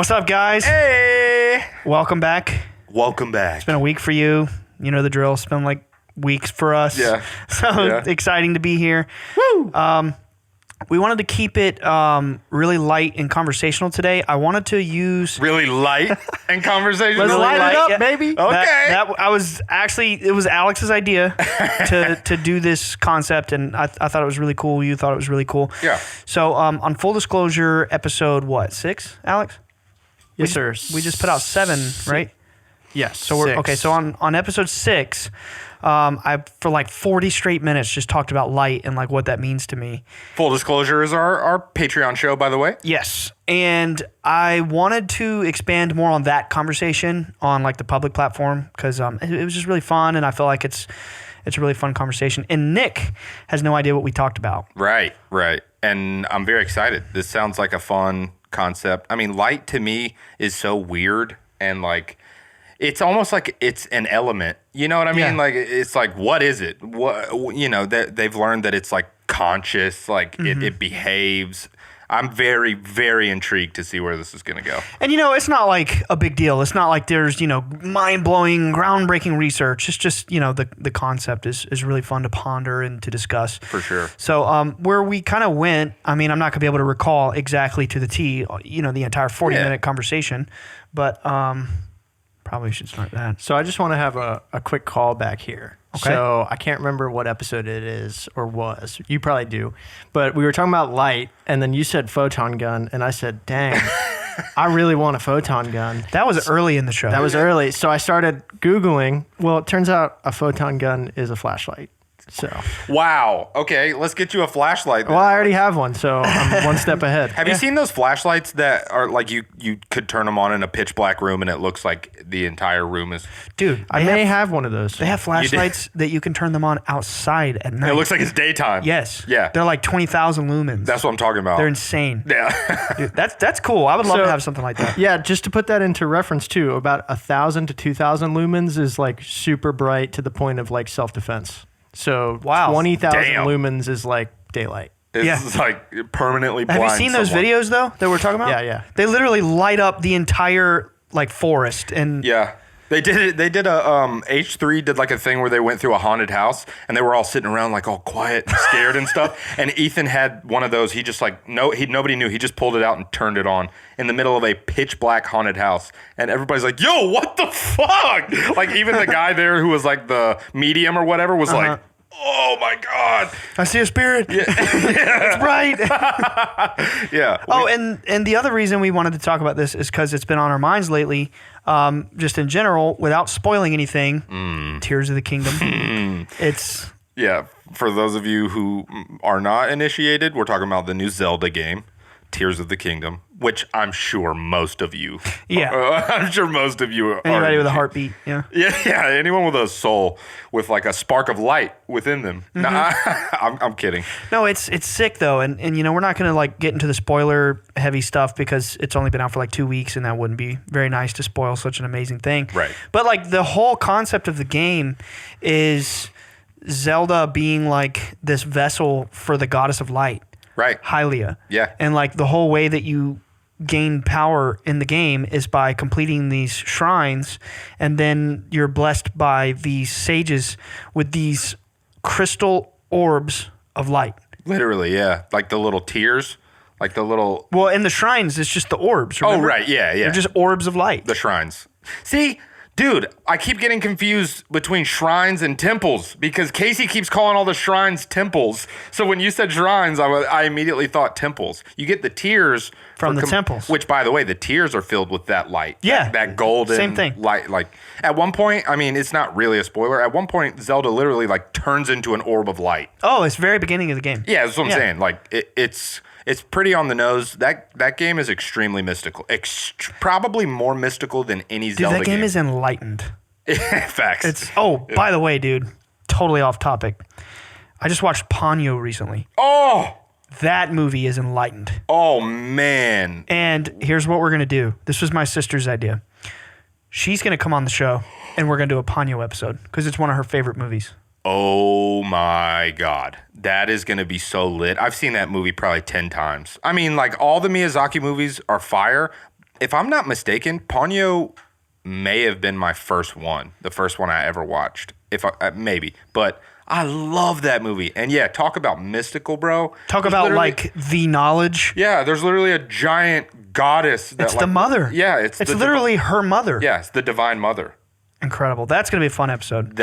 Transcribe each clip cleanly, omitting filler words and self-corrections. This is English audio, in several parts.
What's up, guys? Hey! Welcome back. Welcome back. It's been a week for you. You know the drill. It's been like weeks for us. Yeah. So exciting to be here. Woo! We wanted to keep it really light and conversational today. I wanted to use... Really light and conversation. Let's Really light light? it up, baby. Okay. It was Alex's idea to do this concept, and I thought it was really cool. You thought it was really cool. Yeah. So on full disclosure, episode 6, Alex? Yes, sir. We just put out 7, right? Yes. So we're okay. So on episode 6, I for like 40 straight minutes just talked about light and like what that means to me. Full disclosure is our Patreon show, by the way. Yes, and I wanted to expand more on that conversation on like the public platform because it was just really fun, and I feel like it's a really fun conversation. And Nick has no idea what we talked about. Right. And I'm very excited. This sounds like a fun concept. I mean, light to me is so weird and like. It's almost like it's an element. You know what I mean? Yeah. Like, it's like, what is it? What, you know, they've learned that it's like conscious, like it behaves. I'm very, very intrigued to see where this is going to go. And, it's not like a big deal. It's not like there's, mind-blowing, groundbreaking research. It's just, the concept is really fun to ponder and to discuss. For sure. So where we kind of went, I mean, I'm not going to be able to recall exactly to the T, the entire 40-minute conversation, but... probably should start that. So I just want to have a quick call back here. Okay. So I can't remember what episode it is or was. You probably do. But we were talking about light, and then you said photon gun, and I said, dang, I really want a photon gun. That was early in the show. That was early. So I started Googling. Well, it turns out a photon gun is a flashlight. So Wow. Okay, let's get you a flashlight then. well, I already have one, so I'm one step ahead. Have you seen those flashlights that are like you could turn them on in a pitch black room and it looks like the entire room is... Dude, I may have one of those. they have flashlights that you can turn them on outside at night. It looks like it's daytime. Yes. Yeah. They're like 20,000 lumens. That's what I'm talking about. They're insane. Yeah. Dude, that's cool. I would love So- to have something like that. Yeah, just to put that into reference too, about 1,000 to 2,000 lumens is like super bright to the point of like self-defense. So Wow. 20,000 Damn. lumens is like daylight. It's like permanently blind. Have you seen those someone. videos though that we're talking about? Yeah. They literally light up the entire like forest and Yeah. They did it. They did a H3 did like a thing where they went through a haunted house and they were all sitting around like all quiet and scared and stuff. And Ethan had one of those. He just like nobody knew. He just pulled it out and turned it on in the middle of a pitch black haunted house. And everybody's like, "Yo, what the fuck?" Like even the guy there who was like the medium or whatever was like, "Oh my god, I see a spirit. Yeah. It's bright. yeah." Oh, and the other reason we wanted to talk about this is because it's been on our minds lately, just in general, without spoiling anything. Tears of the Kingdom. It's Yeah, for those of you who are not initiated, we're talking about the new Zelda game, Tears of the Kingdom, which I'm sure most of you. Yeah. I'm sure most of you are. anybody with a initiated. heartbeat. Yeah. Yeah, anyone with a soul with like a spark of light within them. Nah, I'm kidding. No, it's sick though, and we're not gonna like get into the spoiler heavy stuff because it's only been out for like 2 weeks, and that wouldn't be very nice to spoil such an amazing thing. Right. But like the whole concept of the game is Zelda being like this vessel for the goddess of light, Right. Hylia. Yeah. And like the whole way that you gain power in the game is by completing these shrines, and then you're blessed by these sages with these crystal orbs of light. Literally, yeah. Like the little tears, like the little Well, in the shrines, it's just the orbs. Remember? right, yeah. They're just orbs of light. the shrines. See, dude, I keep getting confused between shrines and temples because Casey keeps calling all the shrines temples. So when you said shrines, I immediately thought temples. You get the tears From the temples. which, by the way, the tears are filled with that light. Yeah. that golden Same thing. light. Like at one point, I mean, it's not really a spoiler. At one point, Zelda literally like turns into an orb of light. Oh, it's very beginning of the game. Yeah, that's what I'm saying. Like it's pretty on the nose. That game is extremely mystical. Probably more mystical than any Dude, Zelda that game is enlightened. Facts. By the way, dude, totally off topic. I just watched Ponyo recently. Oh That movie is enlightened. man. And here's what we're going to do. This was my sister's idea. She's going to come on the show, and we're going to do a Ponyo episode because it's one of her favorite movies. Oh my God. That is going to be so lit. I've seen that movie probably 10 times. I mean, like all the Miyazaki movies are fire. if I'm not mistaken, Ponyo may have been my first one, the first one I ever watched. Maybe, but I love that movie. And yeah, talk about mystical, bro. Talk about like the knowledge. Yeah, there's literally a giant goddess. That, it's the mother. Yeah, it's literally her mother. Yeah, it's the divine mother. Incredible. That's going to be a fun episode.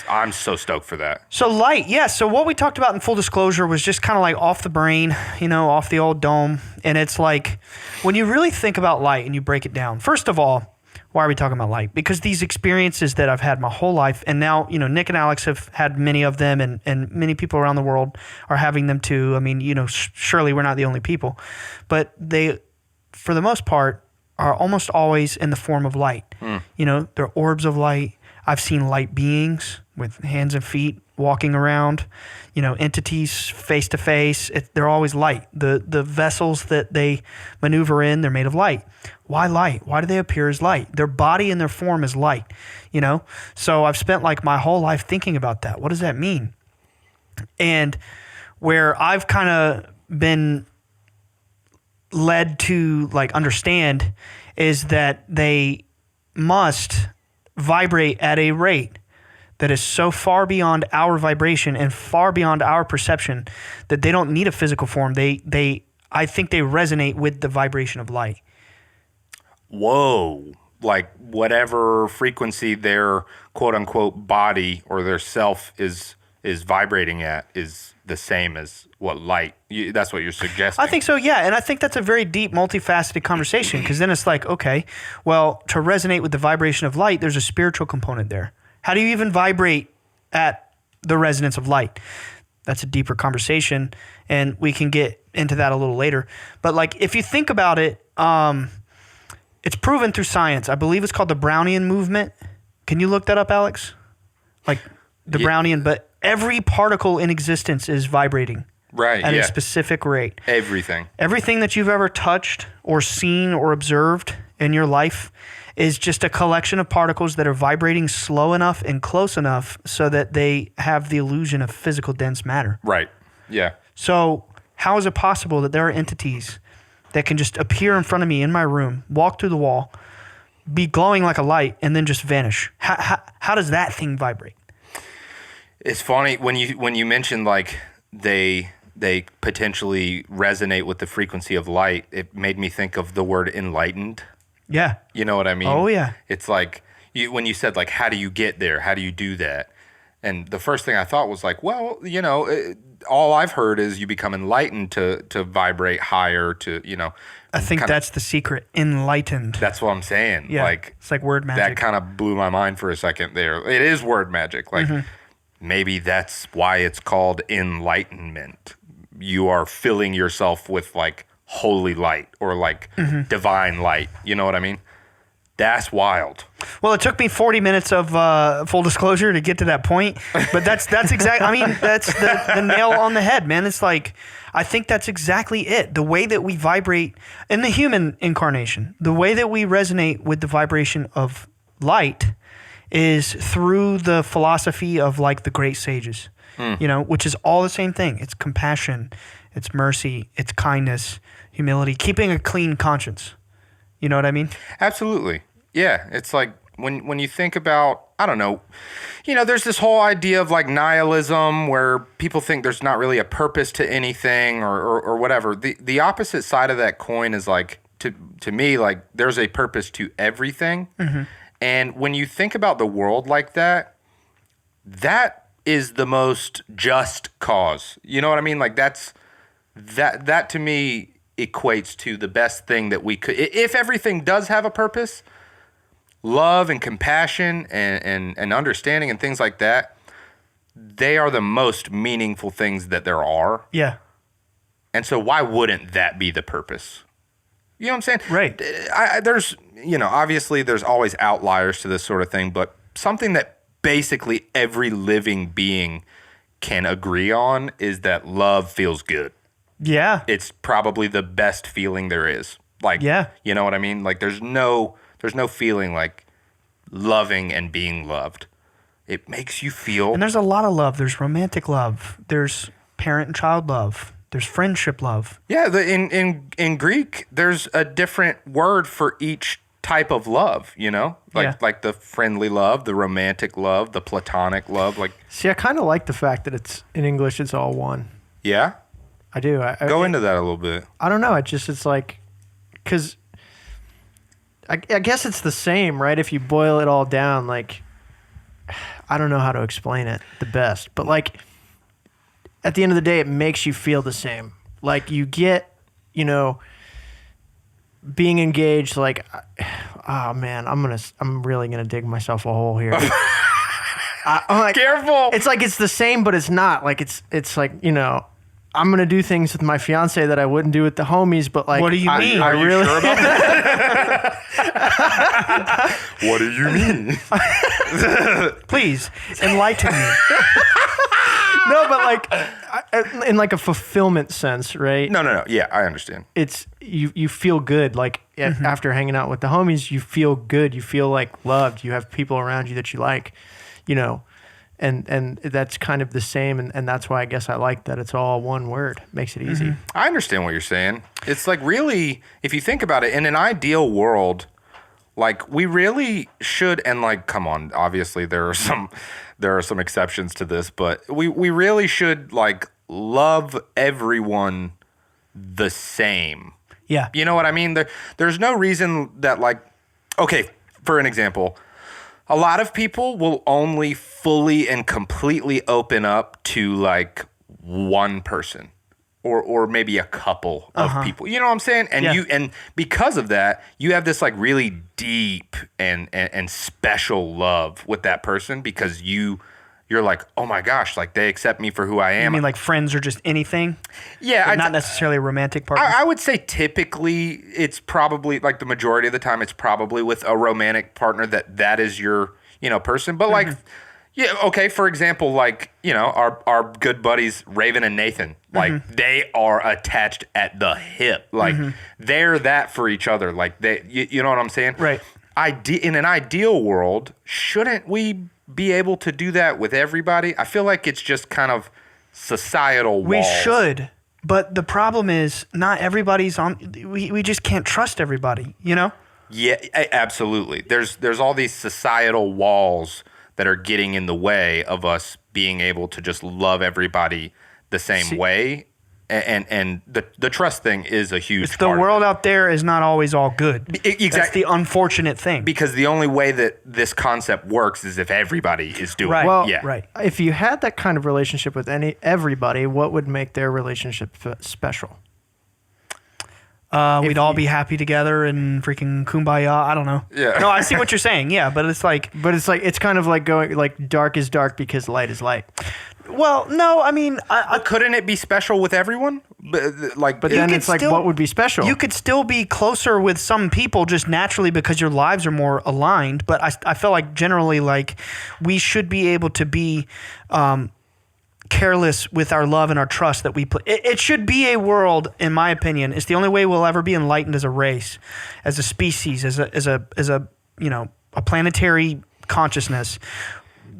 I'm so stoked for that. So light, yeah. So what we talked about in full disclosure was just kind of like off the brain, off the old dome. And it's like when you really think about light and you break it down, first of all, why are we talking about light? Because these experiences that I've had my whole life, and now, Nick and Alex have had many of them, and many people around the world are having them too. I mean, surely we're not the only people, but they, for the most part, are almost always in the form of light. They're orbs of light. I've seen light beings with hands and feet walking around, entities face to face. They're always light. The vessels that they maneuver in, they're made of light. Why light? Why do they appear as light? Their body and their form is light, So I've spent like my whole life thinking about that. What does that mean? And where I've kind of been led to like understand is that they must vibrate at a rate that is so far beyond our vibration and far beyond our perception that they don't need a physical form. I think they resonate with the vibration of light. Whoa. Like whatever frequency their quote unquote body or their self is vibrating at is the same as what light. That's what you're suggesting. I think so, yeah. And I think that's a very deep, multifaceted conversation because then it's like, okay, well, to resonate with the vibration of light, there's a spiritual component there. How do you even vibrate at the resonance of light? That's a deeper conversation, and we can get into that a little later. But like, if you think about it, it's proven through science. I believe it's called the Brownian movement. Can you look that up, Alex? Like the Brownian, but every particle in existence is vibrating at a specific rate. Everything that you've ever touched or seen or observed in your life is just a collection of particles that are vibrating slow enough and close enough so that they have the illusion of physical dense matter. Right. Yeah. So how is it possible that there are entities that can just appear in front of me in my room, walk through the wall, be glowing like a light, and then just vanish? How does that thing vibrate? It's funny when you mentioned like they potentially resonate with the frequency of light. It made me think of the word enlightened. Yeah. You know what I mean? Oh, yeah. It's like when you said like, how do you get there? How do you do that? And the first thing I thought was like, well, all I've heard is you become enlightened to vibrate higher to. I think that's the secret. Enlightened. That's what I'm saying. Yeah. Like it's like word magic. That kind of blew my mind for a second there. It is word magic. Like maybe that's why it's called enlightenment. You are filling yourself with like holy light or like divine light. You know what I mean? That's wild. Well, it took me 40 minutes of full disclosure to get to that point, but that's exactly. I mean, that's the nail on the head, man. It's like I think that's exactly it. The way that we vibrate in the human incarnation, the way that we resonate with the vibration of light, is through the philosophy of like the great sages. Which is all the same thing. It's compassion, it's mercy, it's kindness, humility, keeping a clean conscience. You know what I mean? Absolutely. Yeah. It's like when you think about, I don't know, there's this whole idea of like nihilism where people think there's not really a purpose to anything or whatever. The opposite side of that coin is like, to me, like there's a purpose to everything. And when you think about the world like that, that is the most just cause. You know what I mean? Like that to me equates to the best thing that we could. If everything does have a purpose, love and compassion and understanding and things like that, they are the most meaningful things that there are. Yeah. And so why wouldn't that be the purpose? You know what I'm saying? Right. There's, obviously there's always outliers to this sort of thing, but something that basically every living being can agree on is that love feels good. Yeah. It's probably the best feeling there is. Like, yeah. You know what I mean? Like there's no feeling like loving and being loved. It makes you feel. And there's a lot of love. There's romantic love. There's parent and child love. There's friendship love. Yeah, in Greek, there's a different word for each type of love, you know? Like the friendly love, the romantic love, the platonic love. Like, See, I kind of like the fact that it's in English, it's all one. yeah? I do. Go into that a little bit. I don't know. It's like, because I guess it's the same, right? If you boil it all down, like, I don't know how to explain it the best, but like, at the end of the day, it makes you feel the same. Like you get, you know, being engaged, like, oh man, I'm really gonna dig myself a hole here. I'm like, Careful. It's like it's the same, but it's not. Like it's like, you know, I'm gonna do things with my fiance that I wouldn't do with the homies. But like, What do you mean? I Are you really sure about that? What do you mean? Please enlighten me. no, but like in like a fulfillment sense, right? No. Yeah, I understand. It's you feel good. Like after hanging out with the homies, you feel good. You feel like loved. You have people around you that you like, you know, and that's kind of the same. And that's why I guess I like that it's all one word. Makes it easy. I understand what you're saying. It's like really, if you think about it, in an ideal world, like we really should, and like, come on, obviously there are some exceptions to this, but we really should like love everyone the same. Yeah. You know what I mean? There's no reason that like, okay, for an example, a lot of people will only fully and completely open up to like one person or maybe a couple of people. You know what I'm saying? And and because of that, you have this like really deep and special love with that person because you're like, oh my gosh, like they accept me for who I am. I mean, like friends or just anything? Yeah. But not necessarily a romantic partner? I would say typically it's probably like the majority of the time it's probably with a romantic partner that is your, you know, person. But like, yeah, okay, for example, like, you know, our good buddies Raven and Nathan, like they are attached at the hip. Like they're that for each other. Like you know what I'm saying? Right. In an ideal world, shouldn't we be able to do that with everybody? I feel like it's just kind of societal walls. We should, but the problem is not everybody's on. We just can't trust everybody, you know? Yeah, absolutely. There's all these societal walls that are getting in the way of us being able to just love everybody the same way. And the trust thing is a huge The part world out there is not always all good. Exactly. That's the unfortunate thing. Because the only way that this concept works is if everybody is doing Right. it. Well, Yeah. Right. If you had that kind of relationship with everybody, what would make their relationship special? We'd all be happy together and freaking kumbaya. I don't know. Yeah. No, I see what you're saying. Yeah, but it's like, It's kind of like going like dark is dark because light is light. well, no, I mean, Couldn't it be special with everyone? But Then could it's like, still- what would be special? you could still be closer with some people just naturally because your lives are more aligned. But I feel like generally, like, we should be able to be careless with our love and our trust that we put. It should be a world, in my opinion. It's the only way we'll ever be enlightened as a race, as a species, as a you know, a planetary consciousness.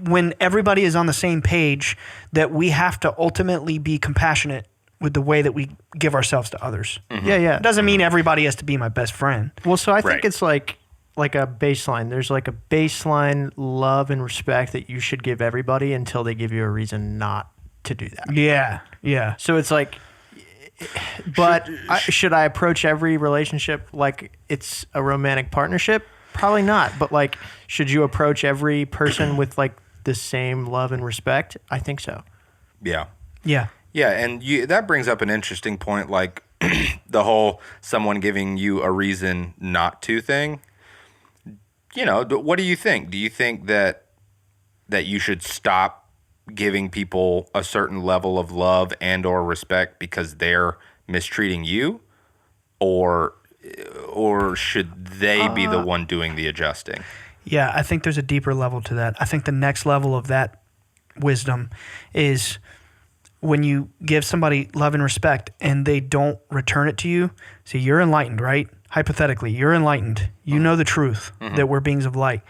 When everybody is on the same page, that we have to ultimately be compassionate with the way that we give ourselves to others. Yeah. It doesn't mean everybody has to be my best friend. Well, so I think Right. it's like a baseline. There's like a baseline love and respect that you should give everybody until they give you a reason not to do that. Yeah. So it's like, but should I approach every relationship like it's a romantic partnership? Probably not. But like, should you approach every person with like the same love and respect? I think so. Yeah. Yeah. Yeah, and that brings up an interesting point, like the whole someone giving you a reason not to thing. You know, what do you think? Do you think that you should stop giving people a certain level of love and or respect because they're mistreating you, or should they be the one doing the adjusting? Yeah, I think there's a deeper level to that. I think the next level of that wisdom is when you give somebody love and respect and they don't return it to you. See, you're enlightened, right? Hypothetically, you're enlightened. You know the truth that we're beings of light.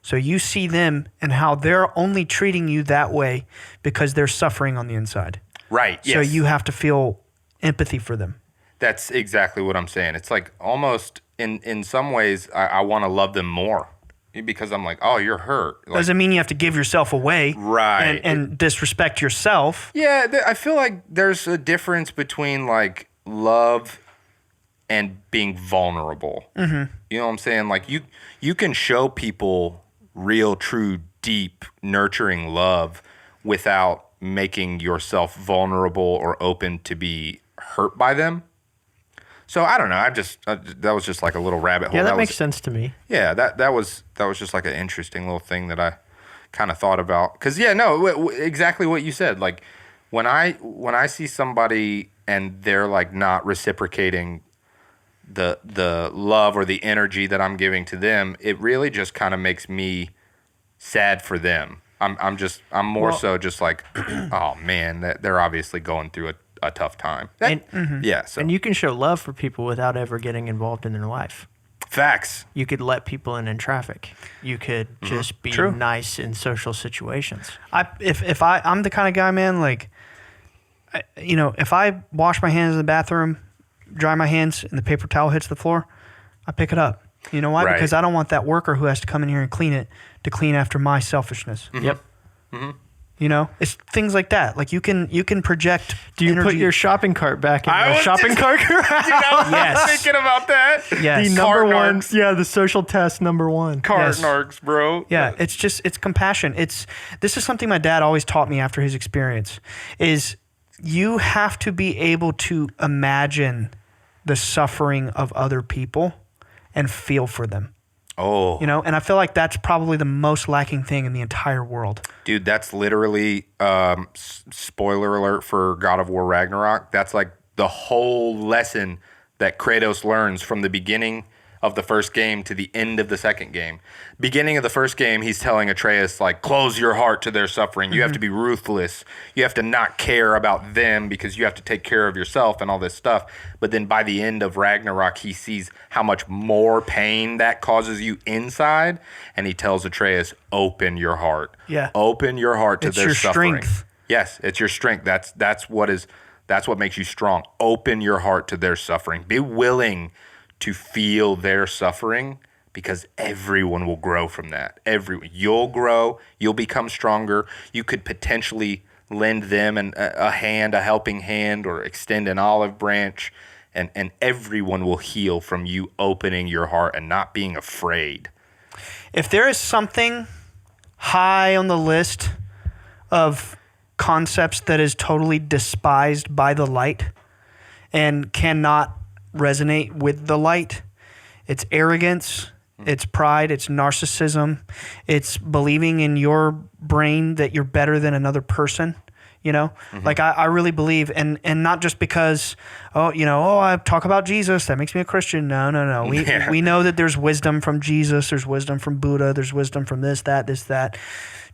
So you see them and how they're only treating you that way because they're suffering on the inside. Right. Yes. So you have to feel empathy for them. That's exactly what I'm saying. It's like almost in some ways I want to love them more because I'm like, oh, you're hurt. Like, Doesn't mean you have to give yourself away, right? And disrespect yourself. Yeah, I feel like there's a difference between like love and being vulnerable. Mm-hmm. You know what I'm saying? Like you can show people real, true, deep, nurturing love without making yourself vulnerable or open to be hurt by them. So I don't know. That was just like a little rabbit hole. Yeah, that makes sense to me. Yeah, that was just like an interesting little thing that I kind of thought about. Because exactly what you said. Like when I see somebody and they're like not reciprocating the love or the energy that I'm giving to them, it really just kind of makes me sad for them. I'm more so just like, oh man, that they're obviously going through a tough time. Yeah. So And you can show love for people without ever getting involved in their life. facts. You could let people in traffic. You could just be True. nice in social situations. I'm the kind of guy, man, like, if I wash my hands in the bathroom, dry my hands, and the paper towel hits the floor, I pick it up. You know why? Right. Because I don't want that worker who has to come in here and clean it to clean after my selfishness. Mm-hmm. Yep. It's things like that. Like you can project. Do you put energy. your shopping cart back in I the was shopping just- cart garage? I was thinking about that. Yes. The Cart number one, narcs. yeah, the social test number one. Cart Yes. narcs, bro. Yeah, it's compassion. This is something my dad always taught me after his experience is you have to be able to imagine the suffering of other people and feel for them. Oh, And I feel like that's probably the most lacking thing in the entire world. dude, that's literally spoiler alert for God of War Ragnarok. That's like the whole lesson that Kratos learns from the beginning of the first game to the end of the second game. Beginning of the first game, he's telling Atreus, like, close your heart to their suffering. You have to be ruthless. You have to not care about them because you have to take care of yourself and all this stuff. But then by the end of Ragnarok, he sees how much more pain that causes you inside. And he tells Atreus, open your heart. Yeah. Open your heart to It's their your suffering. strength. Yes, it's your strength. That's what makes you strong. Open your heart to their suffering. Be willing to feel their suffering because everyone will grow from that. You'll grow, you'll become stronger. You could potentially lend them a hand, a helping hand, or extend an olive branch, and everyone will heal from you opening your heart and not being afraid. If there is something high on the list of concepts that is totally despised by the light and cannot resonate with the light, it's arrogance, it's pride, it's narcissism, it's believing in your brain that you're better than another person. Like I really believe, and not just because I talk about Jesus, that makes me a Christian. No. We know that there's wisdom from Jesus, there's wisdom from Buddha, there's wisdom from this, that.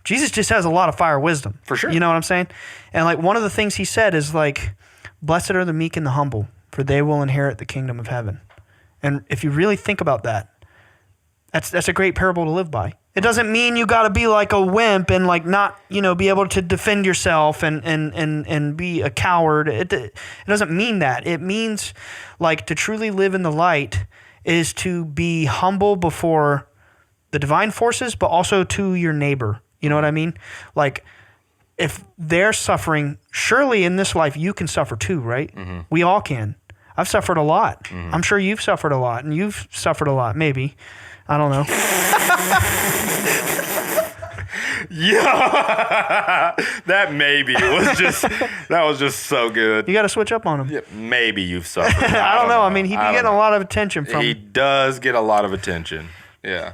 Jesus just has a lot of fire wisdom. For sure. You know what I'm saying? And like one of the things he said is like, blessed are the meek and the humble, for they will inherit the kingdom of heaven. And if you really think about that, that's a great parable to live by. It doesn't mean you got to be like a wimp and like not, be able to defend yourself and be a coward. It doesn't mean that. It means like to truly live in the light is to be humble before the divine forces, but also to your neighbor. You know what I mean? Like if they're suffering, surely in this life you can suffer too, right? Mm-hmm. We all can. I've suffered a lot. Mm-hmm. I'm sure you've suffered a lot, and you've suffered a lot, maybe. I don't know. Yeah, that maybe was just so good. You got to switch up on him. Yeah, maybe you've suffered. I don't know. I mean, he'd be getting a lot of attention from. He does get a lot of attention. Yeah.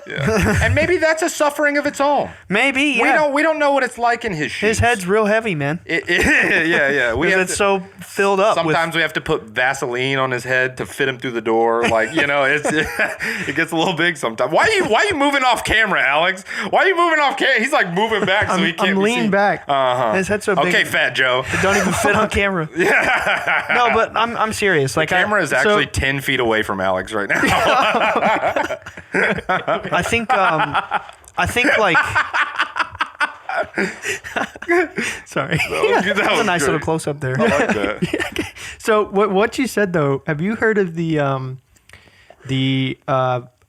And maybe that's a suffering of its own. Maybe, yeah. We don't know what it's like in his shoes. His head's real heavy, man. Yeah. It's so filled up. Sometimes we have to put Vaseline on his head to fit him through the door. Like, it gets a little big sometimes. Why are you moving off camera, Alex? Why are you moving off camera? He's like moving back so he can't I'm be leaning seen. back. His head's so big. Okay, Fat Joe. It don't even fit on camera. Yeah. No, but I'm serious. Like, The camera is actually 10 feet away from Alex right now. I think like Sorry. That's a nice little close up there. I like that. So what you said though, have you heard of the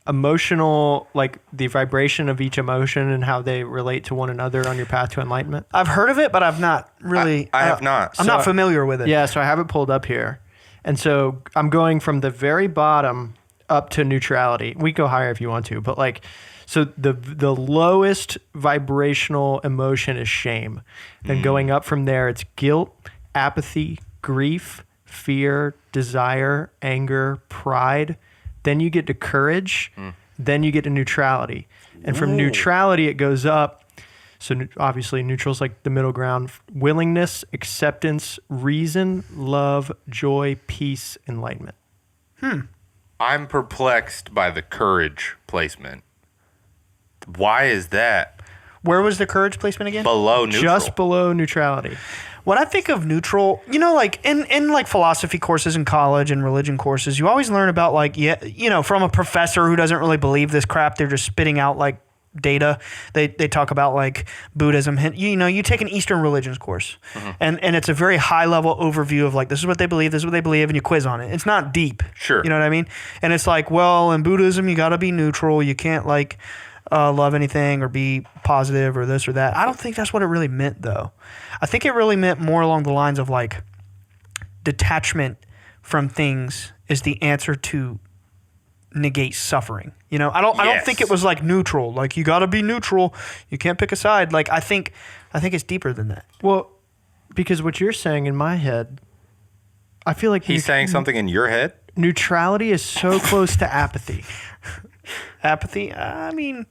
emotional, like the vibration of each emotion and how they relate to one another on your path to enlightenment? I've heard of it, but I've not really. I have not. I'm not familiar with it. Yeah, so I have it pulled up here. And so I'm going from the very bottom up to neutrality. We go higher if you want to, but like, so the lowest vibrational emotion is shame. Then going up from there, it's guilt, apathy, grief, fear, desire, anger, pride. Then you get to courage. Then you get to neutrality. And from neutrality, it goes up. So obviously neutral's like the middle ground. Willingness, acceptance, reason, love, joy, peace, enlightenment. I'm perplexed by the courage placement. Why is that Where was the courage placement again? below neutral? Just below neutrality. When I think of neutral, you know, like in like philosophy courses in college and religion courses, you always learn about like, from a professor who doesn't really believe this crap. They're just spitting out like data. They talk about like Buddhism. You take an Eastern religions course and it's a very high level overview of like, this is what they believe, this is what they believe, and you quiz on it. It's not deep. Sure. You know what I mean? And it's like, well, in Buddhism, you got to be neutral. You can't like love anything or be positive or this or that. I don't think that's what it really meant though. I think it really meant more along the lines of like detachment from things is the answer to negate suffering. I don't think it was like neutral. Like you got to be neutral. You can't pick a side. Like I think it's deeper than that. Well, because what you're saying in my head, I feel like He's saying something in your head? neutrality is so close to apathy. Apathy? I mean,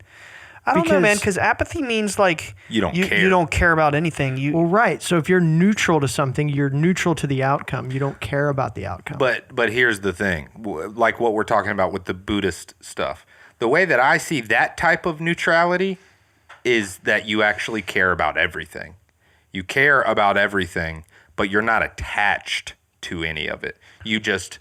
I don't know, man, because apathy means like You don't care. You don't care about anything. Well, right. So if you're neutral to something, you're neutral to the outcome. You don't care about the outcome. But here's the thing, like what we're talking about with the Buddhist stuff. The way that I see that type of neutrality is that you actually care about everything. You care about everything, but you're not attached to any of it. You just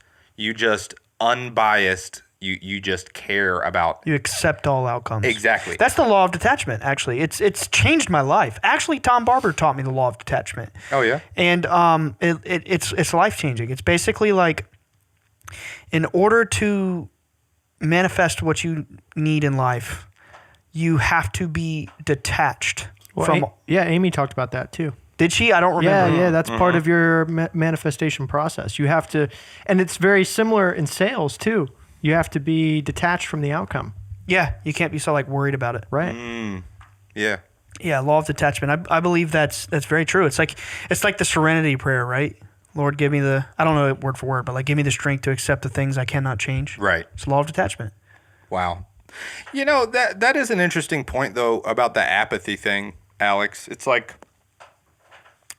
unbiased. You just care about. You accept all outcomes. Exactly. That's the law of detachment. Actually, it's changed my life. Actually, Tom Barber taught me the law of detachment. Oh yeah. And it's life changing. It's basically like, in order to manifest what you need in life, you have to be detached from. Amy talked about that too. Did she? I don't remember. Yeah, that's part of your manifestation process. You have to, and it's very similar in sales too. You have to be detached from the outcome. Yeah, you can't be so like worried about it. Right. Yeah. Yeah, law of detachment. I believe that's very true. It's like the serenity prayer, right? Lord, give me I don't know it word for word, but like give me the strength to accept the things I cannot change. Right. It's the law of detachment. Wow. That is an interesting point though about the apathy thing, Alex. It's like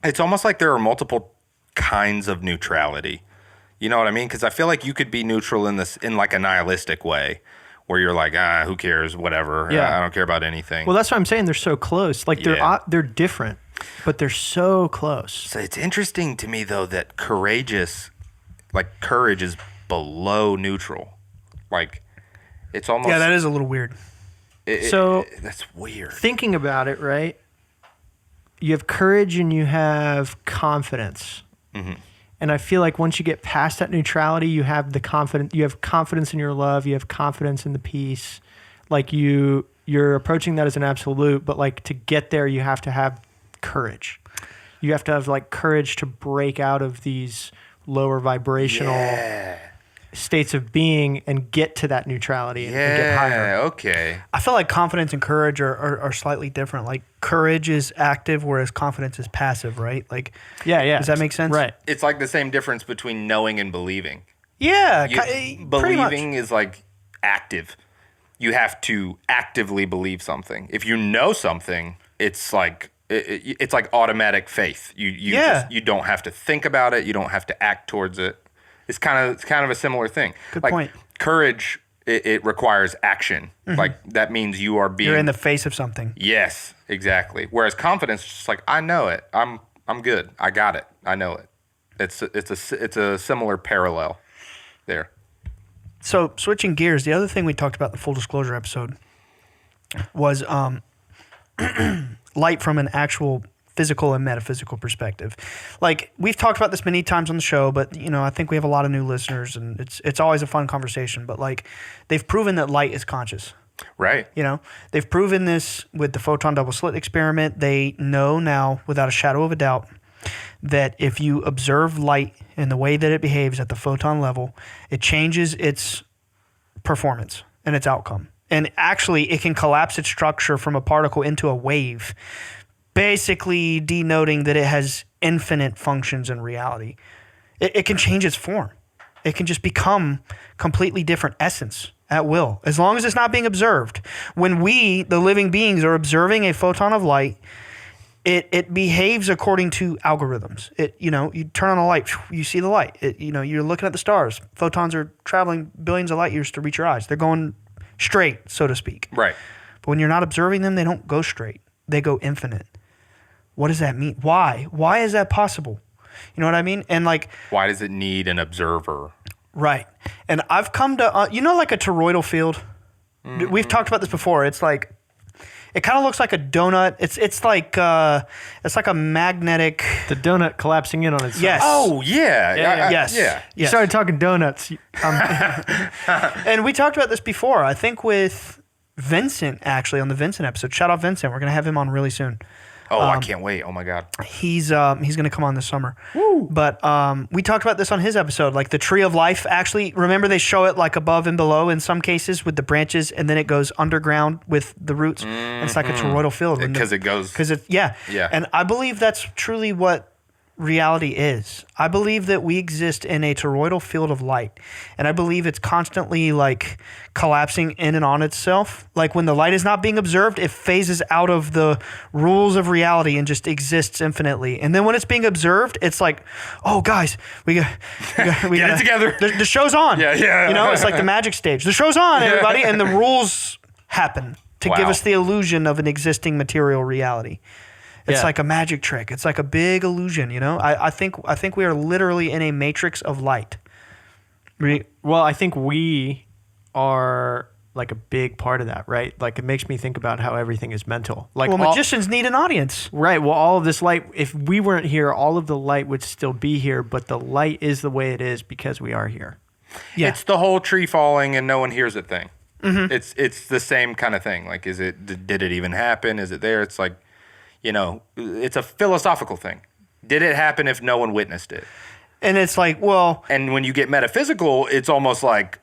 it's almost like there are multiple kinds of neutrality. You know what I mean? Because I feel like you could be neutral in like a nihilistic way, where you're like, who cares, whatever. Yeah. I don't care about anything. Well, that's what I'm saying. They're so close. Like they're different, but they're so close. So it's interesting to me though that courage is below neutral. Like it's almost that is a little weird. That's weird. Thinking about it, right? You have courage and you have confidence. Mm-hmm. And I feel like once you get past that neutrality, you have confidence in your love, you have confidence in the peace. Like you're approaching that as an absolute, but like to get there, you have to have courage. You have to have like courage to break out of these lower vibrational states of being and get to that neutrality and get higher. Okay. I feel like confidence and courage are slightly different. Like courage is active, whereas confidence is passive, right? Like, yeah. Does that make sense? Right. It's like the same difference between knowing and believing. Yeah. Pretty Believing much. is like active. You have to actively believe something. If you know something, it's like it's like automatic faith. You don't have to think about it. You don't have to act towards it. It's kind of a similar thing. Good like point. Courage, it requires action. Mm-hmm. Like that means you're in the face of something. Yes, exactly. Whereas confidence is just like, I know it. I'm good. I got it. I know it. It's a similar parallel there. So switching gears, the other thing we talked about in the full disclosure episode was light from an actual physical and metaphysical perspective. Like, we've talked about this many times on the show, but I think we have a lot of new listeners, and it's always a fun conversation. But like, they've proven that light is conscious. Right. They've proven this with the photon double slit experiment. They know now, without a shadow of a doubt, that if you observe light and the way that it behaves at the photon level, it changes its performance and its outcome. And actually, it can collapse its structure from a particle into a wave, basically denoting that it has infinite functions in reality. It can change its form. It can just become completely different essence at will, as long as it's not being observed. When we, the living beings, are observing a photon of light, it behaves according to algorithms. You turn on a light, you see the light. You're looking at the stars. Photons are traveling billions of light years to reach your eyes. They're going straight, so to speak. Right. But when you're not observing them, they don't go straight. They go infinite. What does that mean? Why? Why is that possible? You know what I mean? And like, why does it need an observer? Right. And I've come to, like a toroidal field? Mm-hmm. We've talked about this before. It's like, it kind of looks like a donut. It's like a magnetic. The donut collapsing in on itself. Yes. Oh, yeah. Yes. Yeah. You started talking donuts. And we talked about this before, I think with Vincent, actually, on the Vincent episode. Shout out Vincent. We're going to have him on really soon. Oh, I can't wait. Oh, my God. He's going to come on this summer. Woo. But we talked about this on his episode, like the tree of life. Actually, remember they show it like above and below in some cases with the branches, and then it goes underground with the roots. Mm-hmm. It's like a toroidal field. Because it goes. Because yeah. And I believe that's truly what reality is. I believe that we exist in a toroidal field of light, and I believe it's constantly like collapsing in and on itself. Like when the light is not being observed, it phases out of the rules of reality and just exists infinitely. And then when it's being observed, it's like, oh guys, we got get it together. The show's on. Yeah. It's like the magic stage. The show's on, everybody, and the rules happen to give us the illusion of an existing material reality. It's like a magic trick. It's like a big illusion, I think we are literally in a matrix of light. Well, I think we are like a big part of that, right? Like it makes me think about how everything is mental. Like magicians need an audience. Right. Well, all of this light, if we weren't here, all of the light would still be here, but the light is the way it is because we are here. Yeah. It's the whole tree falling and no one hears it thing. Mm-hmm. It's the same kind of thing. Like, did it even happen? Is it there? It's like, it's a philosophical thing. Did it happen if no one witnessed it? And it's like, well... And when you get metaphysical, it's almost like,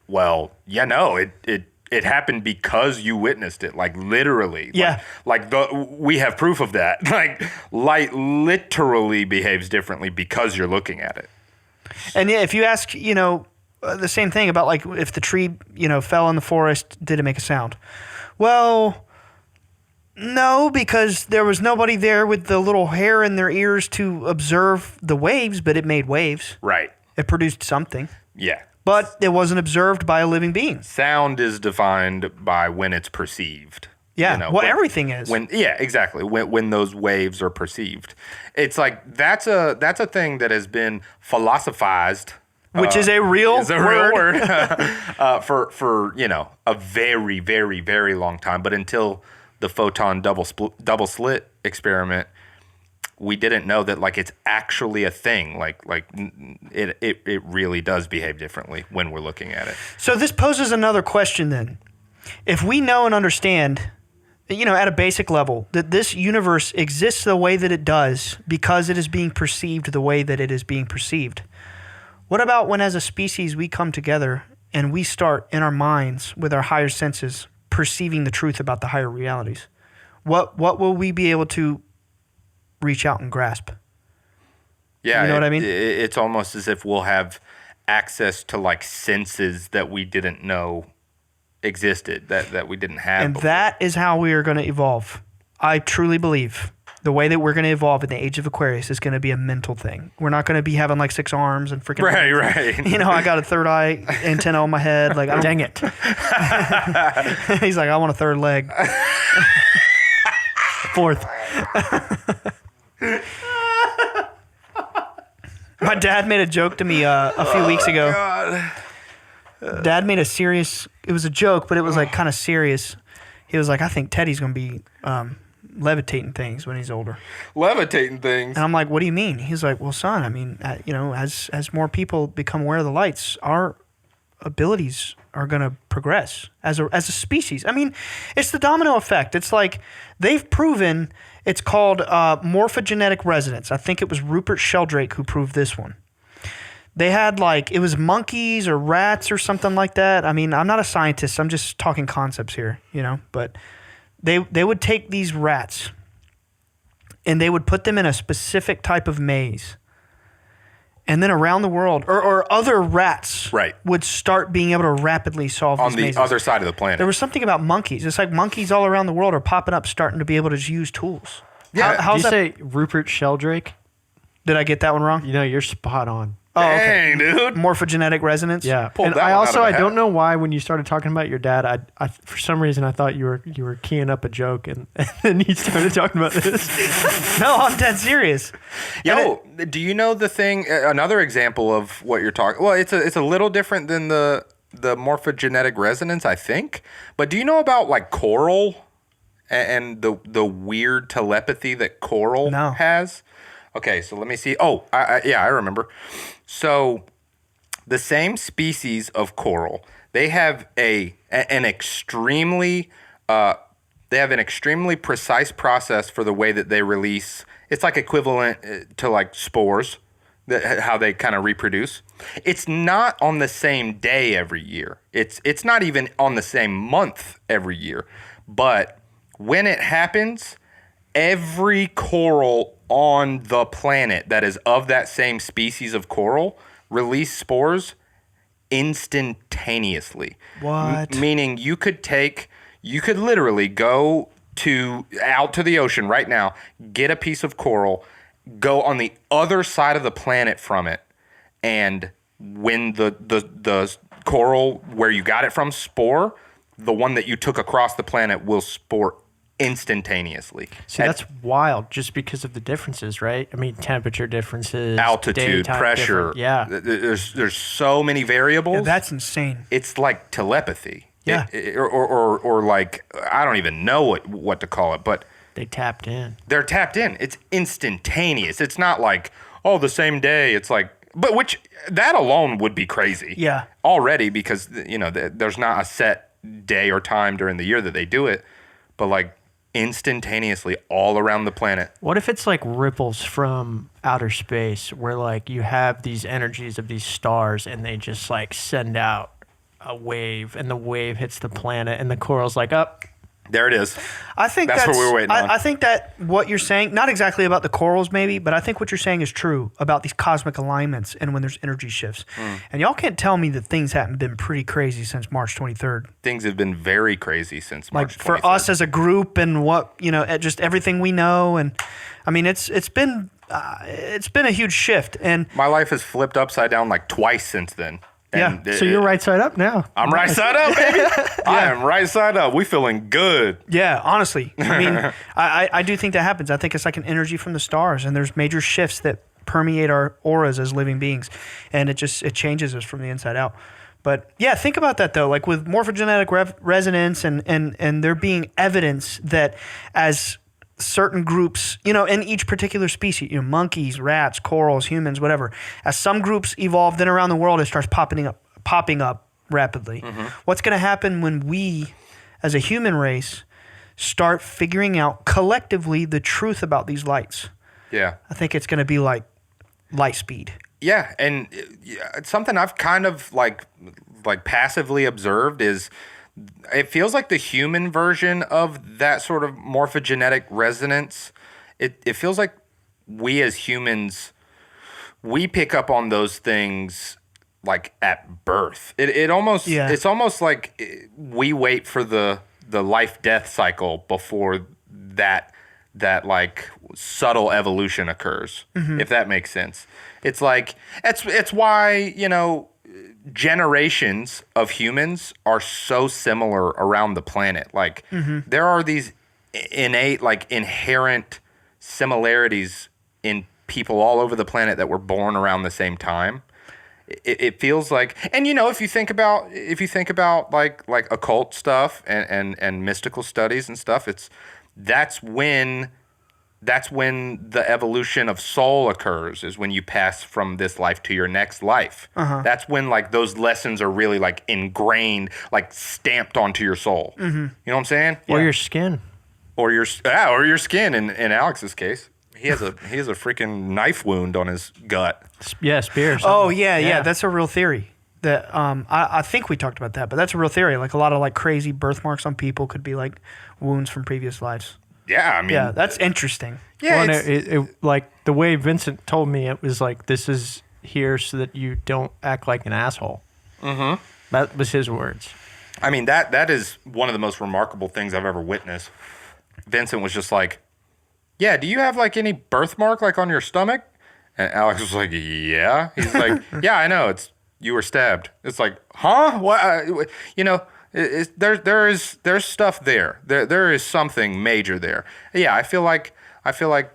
well, it happened because you witnessed it, like literally. Yeah. We have proof of that. Like, light literally behaves differently because you're looking at it. And yeah, if you ask, the same thing about like if the tree, fell in the forest, did it make a sound? Well... No, because there was nobody there with the little hair in their ears to observe the waves, but it made waves. Right. It produced something. Yeah. But it wasn't observed by a living being. Sound is defined by when it's perceived. Yeah, everything is. Exactly. When those waves are perceived. It's like that's a thing that has been philosophized. Which is a real word. For a very, very, very long time. But until the photon double slit experiment, we didn't know that like it's actually a thing. Like it really does behave differently when we're looking at it. So this poses another question then. If we know and understand, at a basic level, that this universe exists the way that it does because it is being perceived the way that it is being perceived, what about when as a species we come together and we start in our minds with our higher senses perceiving the truth about the higher realities? What will we be able to reach out and grasp? Yeah, you know what I mean? It's almost as if we'll have access to like senses that we didn't know existed, that we didn't have. And before. that is how we are going to evolve. I truly believe the way that we're going to evolve in the age of Aquarius is going to be a mental thing. We're not going to be having like 6 arms and freaking... Right. I got a third eye antenna on my head. Like, dang it. He's like, I want a third leg. 4th. My dad made a joke to me a few weeks ago. God. Dad made it was a joke, but it was like kind of serious. He was like, I think Teddy's going to be levitating things when he's older. Levitating things. And I'm like, what do you mean? He's like, well, son, I mean, as more people become aware of the lights, our abilities are going to progress as a species. I mean, it's the domino effect. It's like they've proven it's called morphogenetic resonance. I think it was Rupert Sheldrake who proved this one. They had it was monkeys or rats or something like that. I mean, I'm not a scientist. I'm just talking concepts here, but they would take these rats and they would put them in a specific type of maze. And then around the world, or other rats would start being able to rapidly solve these mazes. On the other side of the planet. There was something about monkeys. It's like monkeys all around the world are popping up, starting to be able to use tools. Yeah. Did you say Rupert Sheldrake? Did I get that one wrong? You're spot on. Oh, okay. Dang, dude. Morphogenetic resonance? Yeah. Pulled And that one out of I a hat. don't know why when you started talking about your dad, I for some reason I thought you were keying up a joke and then you started talking about this. No, I'm dead serious. Yo, do you know the thing? Another example of what you're talking. Well, it's a little different than the morphogenetic resonance, I think. But do you know about coral and the weird telepathy that coral has? Okay, so let me see. Oh, I remember. So the same species of coral, they have an extremely precise process for the way that they release. It's equivalent to spores, how they kind of reproduce. It's not on the same day every year. It's not even on the same month every year. But when it happens, every coral on the planet that is of that same species of coral release spores instantaneously. What? Meaning you could literally go out to the ocean right now, get a piece of coral, go on the other side of the planet from it, and when the coral where you got it from spore, the one that you took across the planet will spore instantaneously. See, that's wild just because of the differences, right? I mean, temperature differences, altitude, daytime pressure. Yeah. There's so many variables. Yeah, that's insane. It's like telepathy. Yeah. Or I don't even know what to call it, but They tapped in. they're tapped in. It's instantaneous. It's not the same day. It's but which that alone would be crazy. Yeah. Already because there's not a set day or time during the year that they do it, but instantaneously all around the planet. What if it's ripples from outer space where you have these energies of these stars and they just send out a wave and the wave hits the planet and the coral's up. There it is. I think That's what we're waiting on. I think that what you're saying, not exactly about the corals maybe, but I think what you're saying is true about these cosmic alignments and when there's energy shifts. And y'all can't tell me that things haven't been pretty crazy since March 23rd. Things have been very crazy since March 23rd. For us as a group and what, just everything we know. And I mean, it's been a huge shift. And My life has flipped upside down twice since then. And So you're right side up now. I'm right side up, baby. I am right side up. We feeling good. yeah, honestly, I mean, I do think that happens. I think it's like an energy from the stars, and there's major shifts that permeate our auras as living beings, and it changes us from the inside out. But yeah, think about that though, with morphogenetic resonance and there being evidence that as certain groups, in each particular species, monkeys, rats, corals, humans, whatever, as some groups evolve, then around the world it starts popping up rapidly. Mm-hmm. What's going to happen when we, as a human race, start figuring out collectively the truth about these lights? Yeah. I think it's going to be like light speed. Yeah, and it's something I've kind of passively observed is it feels like the human version of that sort of morphogenetic resonance. It feels like we as humans, we pick up on those things at birth. It's almost like we wait for the life death cycle before that subtle evolution occurs. Mm-hmm. If that makes sense. It's it's why generations of humans are so similar around the planet. There are these innate, inherent similarities in people all over the planet that were born around the same time. It feels like, and if you think about occult stuff and mystical studies and stuff, that's when the evolution of soul occurs, is when you pass from this life to your next life. That's when like those lessons are really like ingrained, like stamped onto your soul. You know what I'm saying? Or your skin. Or your skin. In Alex's case, he has a freaking knife wound on his gut. Yeah, spear. Oh yeah. That's a real theory. That I think we talked about that, but that's a real theory. Like a lot of like crazy birthmarks on people could be like wounds from previous lives. Yeah, I mean, Yeah, that's interesting. yeah, Well, it's- it like the way Vincent told me, it was like, this is here so that you don't act like an asshole. Mm-hmm. That was his words. I mean, that is one of the most remarkable things I've ever witnessed. Vincent was just like, yeah, do you have like any birthmark like on your stomach? And Alex was like, yeah. He's like, yeah, I know. You were stabbed. It's like, huh? What? You know, there's stuff there. There is something major there. Yeah, I feel like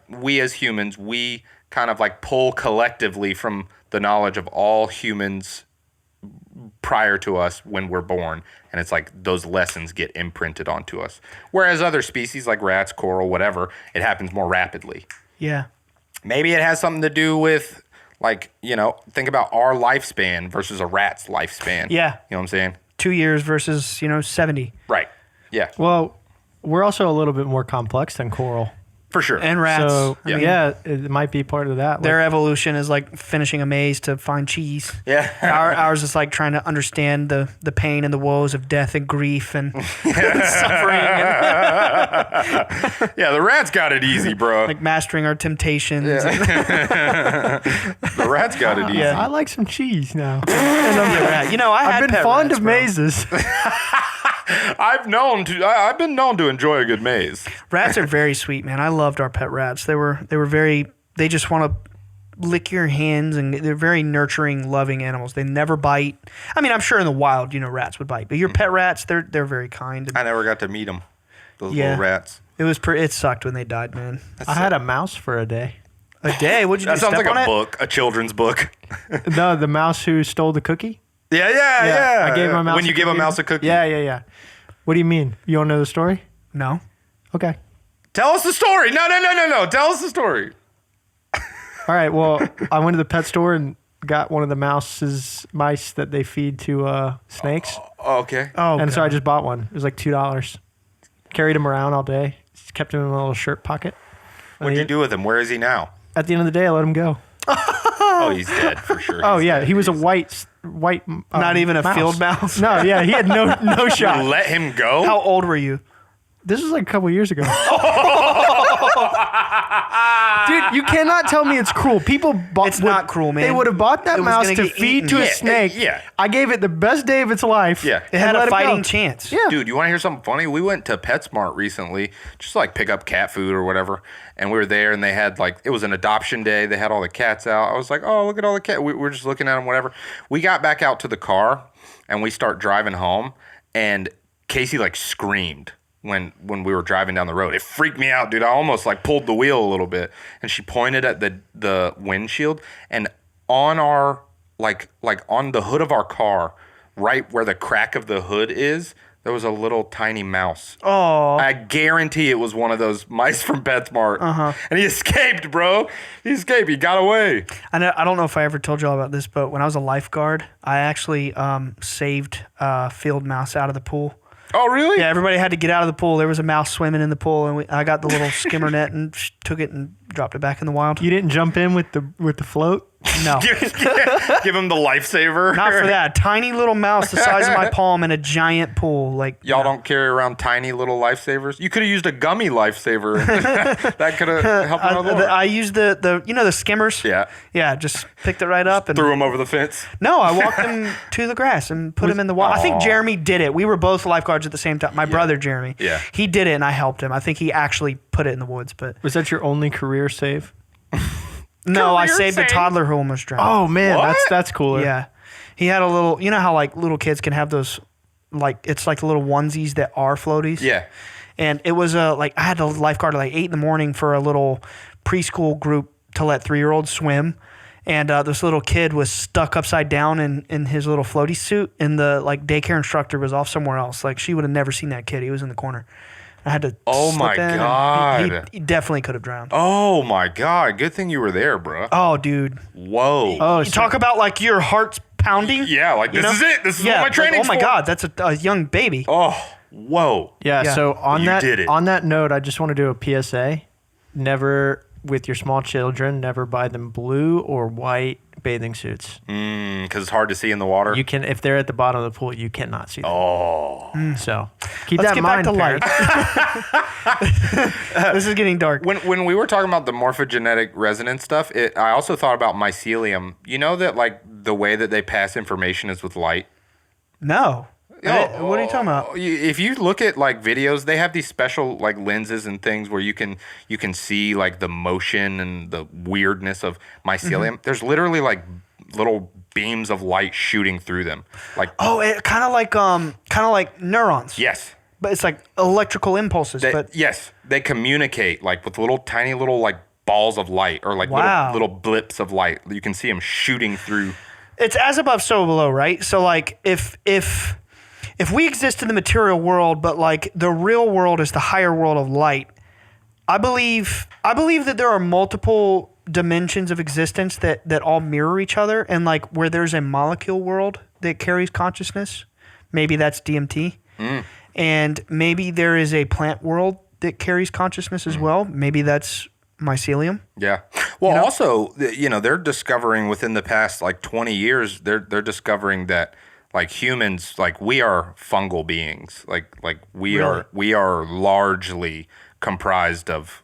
we as humans, we kind of like pull collectively from the knowledge of all humans prior to us when we're born, and it's like those lessons get imprinted onto us. Whereas other species like rats, coral, whatever, it happens more rapidly. Yeah. Maybe it has something to do with, like, you know, think about our lifespan versus a rat's lifespan. Yeah. You know what I'm saying? 2 years versus 70. Right. Yeah. Well, we're also a little bit more complex than coral. For sure. And rats. So, I mean, yeah, it might be part of that. their Like, evolution is like finishing a maze to find cheese. Yeah. Ours is like trying to understand the pain and the woes of death and grief and suffering and Yeah, the rats got it easy, bro. like mastering our temptations. The rats got it easy. Yeah. I like some cheese now. Yeah, you know, I've been pet fond rats, of bro. mazes. I've been known to enjoy a good maze. Rats are very sweet, man. I loved our pet rats. They were very. They just want to lick your hands, and they're very nurturing, loving animals. They never bite. I mean, I'm sure in the wild, rats would bite, but your pet rats, they're very kind. I never got to meet them. Those Yeah. little rats. It sucked when they died, man. I had a mouse for a day. A day? What'd you do? That sounds Step like on a it? book, a children's book. No, the mouse who stole the cookie. Yeah. I gave my mouse. When you give a mouse a cookie. Yeah. What do you mean? You don't know the story? No. Okay. Tell us the story. No. Tell us the story. All right. Well, I went to the pet store and got one of the mice that they feed to snakes, Oh, okay. Oh, and so I God. just bought one. It was like $2. Carried him around all day. Just kept him in a little shirt pocket. What'd you do with him? Where is he now? At the end of the day, I let him go. Oh, he's dead for sure. Oh He's yeah, dead. he was a white. Not even a field mouse? No, yeah, he had no You shot. let him go? How old were you? This was like a couple years ago. Dude, you cannot tell me it's cruel. People bought. It's not cruel, man. They would have bought that It was mouse gonna to get feed eaten. to a Yeah, snake. yeah. I gave it the best day of its life. Yeah. It had and let a it go. fighting chance. Yeah. Dude, you want to hear something funny? We went to PetSmart recently, just to, like pick up cat food or whatever, and we were there, and they had like it was an adoption day. They had all the cats out. I was like, oh, look at all the cats. We were just looking at them, whatever. We got back out to the car, and we start driving home, and Casey like screamed when we were driving down the road. It freaked me out, dude. I almost like pulled the wheel a little bit, and she pointed at the windshield, and on our like on the hood of our car, right where the crack of the hood is, there was a little tiny mouse. Oh. I guarantee it was one of those mice from PetSmart. And he escaped, bro. He escaped. He got away. I don't know if I ever told y'all about this, but when I was a lifeguard, I actually saved a field mouse out of the pool. Oh, really? Yeah, everybody had to get out of the pool. There was a mouse swimming in the pool, and I got the little skimmer net and took it and dropped it back in the wild. You didn't jump in with the float. No, Give him the lifesaver. not for that. Tiny little mouse the size of my palm in a giant pool. Like Y'all don't carry around tiny little lifesavers? You could have used a gummy lifesaver. That could have helped him out a lot. I used the skimmers. Yeah. Just picked it right up and Threw him over the fence. no, I walked him to the grass and put him in the water. I think Aw. Jeremy did it. We were both lifeguards at the same time. My brother Jeremy. Yeah. He did it and I helped him. I think he actually put it in the woods, but Was that your only career save? no, I Career saved a save. toddler who almost drowned. Oh man, What? that's cooler. Yeah. He had a little, you know how like little kids can have those, like, it's like the little onesies that are floaties? Yeah. And it was I had a lifeguard at like 8 a.m. for a little preschool group to let 3-year-olds swim. And this little kid was stuck upside down in his little floaty suit, and the like daycare instructor was off somewhere else. Like she would have never seen that kid. He was in the corner. I had to. Oh slip my in, and God. he definitely could have drowned. Oh my God! Good thing you were there, bro. Oh, dude. Whoa. Oh, You talk about like your heart's pounding. Yeah, like you this know? is it. This is what my like, training's oh my for. God, that's a young baby. Oh, whoa. Yeah, Yeah. so on You did it. on that note, I just want to do a PSA. Never, with your small children, never buy them blue or white bathing suits. Because it's hard to see in the water. You can, if they're at the bottom of the pool, you cannot see them. Oh. So keep Let's that get in back mind, to parents. light. This is getting dark. When we were talking about the morphogenetic resonance stuff, I also thought about mycelium. You know that like the way that they pass information is with light? No. What are you talking about? If you look at like videos, they have these special like lenses and things where you can see like the motion and the weirdness of mycelium. Mm-hmm. There's literally like little beams of light shooting through them. Like Oh, it kind of like neurons. yes. But it's like electrical impulses. But Yes, they communicate like with tiny little like balls of light or like Wow. little blips of light. You can see them shooting through. it's as above, so below, right? So like if we exist in the material world, but like the real world is the higher world of light, I believe that there are multiple dimensions of existence that all mirror each other, and like where there's a molecule world that carries consciousness, maybe that's DMT, and maybe there is a plant world that carries consciousness as well. Maybe that's mycelium. Yeah. Well, also, they're discovering within the past like 20 years, they're discovering that like humans, like we are fungal beings. Like we are largely comprised of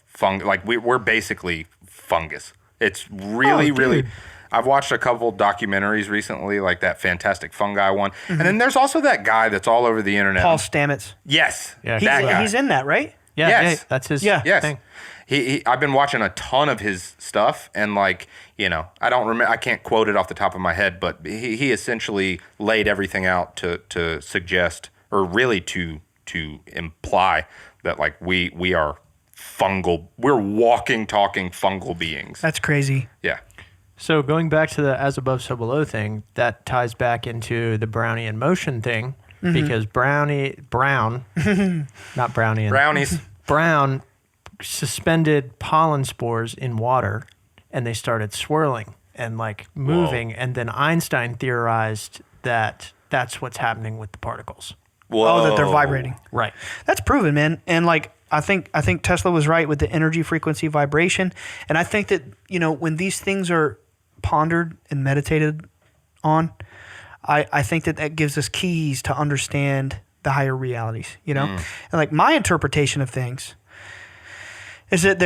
fungus. Like we're basically fungus. It's really, really. I've watched a couple documentaries recently, like that Fantastic Fungi one, and then there's also that guy that's all over the internet. Paul Stamets. Yes, Yeah, that guy. He's in that, right? Yeah, Yes. yeah, that's his Yeah. thing. He I've been watching a ton of his stuff, and like I don't remember, I can't quote it off the top of my head, but he essentially laid everything out to suggest, or really to imply that like we are fungal, we're walking, talking fungal beings. That's crazy. Yeah. So going back to the as above, so below thing, that ties back into the Brownian motion thing, because Brown, not Brownian, Brownies. Brown suspended pollen spores in water, and they started swirling and like moving, and then Einstein theorized that that's what's happening with the particles. Whoa. Oh, that they're vibrating. Right. That's proven, man. And like I think Tesla was right with the energy, frequency, vibration. And I think that when these things are pondered and meditated on, I think that gives us keys to understand the higher realities. And like my interpretation of things is that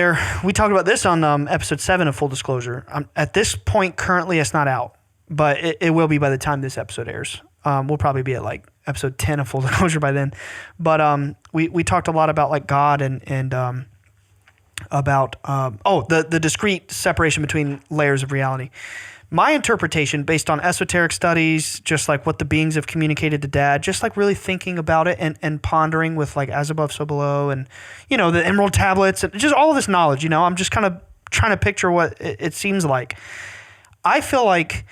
we talked about this on episode 7 of Full Disclosure. At this point, currently, it's not out, but it will be by the time this episode airs. We'll probably be at like episode 10 of Full Disclosure by then. But we talked a lot about like God and about the discrete separation between layers of reality. My interpretation, based on esoteric studies, just like what the beings have communicated to Dad, just like really thinking about it and pondering with like as above, so below, and the emerald tablets, and just all of this knowledge. I'm just kind of trying to picture what it seems like. I feel like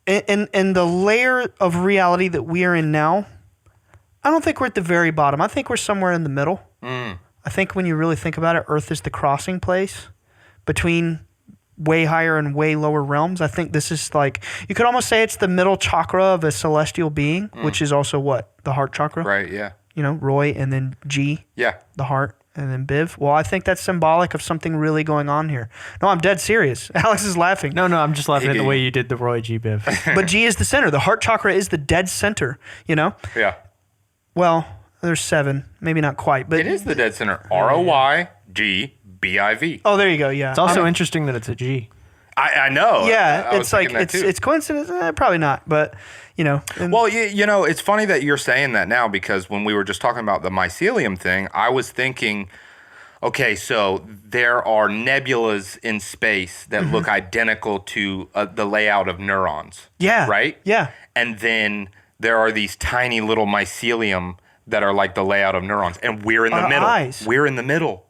in the layer of reality that we are in now, I don't think we're at the very bottom. I think we're somewhere in the middle. I think when you really think about it, Earth is the crossing place between way higher and way lower realms. I think this is like, you could almost say it's the middle chakra of a celestial being, which is also what? The heart chakra? Right, yeah. Roy, and then G, Yeah. the heart, and then Biv. Well, I think that's symbolic of something really going on here. No, I'm dead serious. Alex is laughing. No, I'm just laughing at the way you did the Roy G. Biv. But G is the center. The heart chakra is the dead center, Yeah. Well, there's 7. Maybe not quite, but It is the dead center. ROYGBIV. Oh, there you go. Yeah. It's also interesting that it's a G. I know. Yeah, I was it's like thinking that too. it's coincidence. Probably not, but and- Well, it's funny that you're saying that now, because when we were just talking about the mycelium thing, I was thinking, okay, so there are nebulas in space that look identical to the layout of neurons. Yeah. Right? Yeah. And then there are these tiny little mycelium that are like the layout of neurons, and we're in the Our middle. eyes. We're in the middle.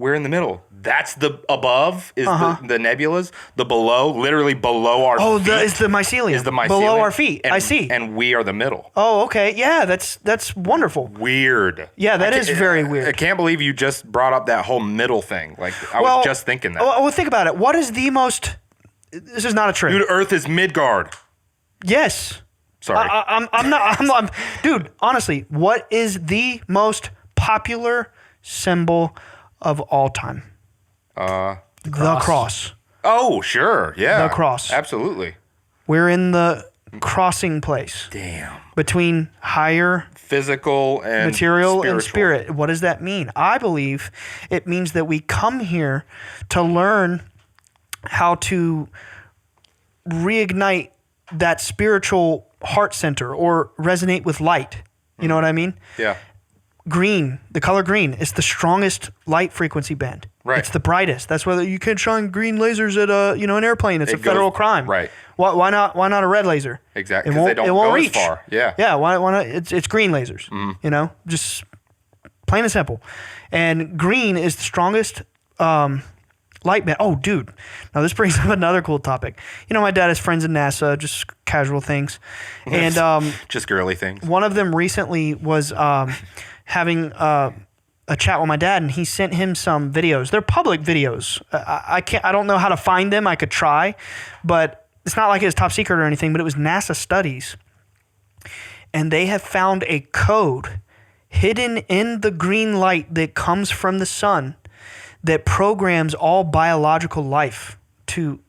We're in the middle. That's the above is the nebulas. The below, literally below our feet. Is the mycelium. Is the mycelium. Below our feet. And, I see. And we are the middle. Oh, okay. Yeah, that's wonderful. Weird. Yeah, that is very weird. I can't believe you just brought up that whole middle thing. Like, I was just thinking that. Well, think about it. What is the most... This is not a trick. Dude, Earth is Midgard. Yes. Sorry. I'm not... dude, honestly, what is the most popular symbol of all time? The cross. Oh, sure. Yeah. The cross. Absolutely. We're in the crossing place. Damn. Between higher physical and material spiritual. and spirit. What does that mean? I believe it means that we come here to learn how to reignite that spiritual heart center or resonate with light. You know what I mean? Yeah. Green, the color green, is the strongest light frequency band. Right. It's the brightest. That's why you can't shine green lasers at an airplane. It's a federal crime. Right. Why not a red laser? Exactly. It Because they don't won't go reach. as far. Yeah. Yeah. Why not? It's green lasers. You know, just plain and simple. And green is the strongest light band. Oh, dude. Now this brings up another cool topic. You know, my dad has friends in NASA, just casual things, and just girly things. one of them recently was having a chat with my dad, and he sent him some videos. They're public videos. I don't know how to find them. I could try, but it's not like it's top secret or anything. But it was NASA studies, and they have found a code hidden in the green light that comes from the sun that programs all biological life to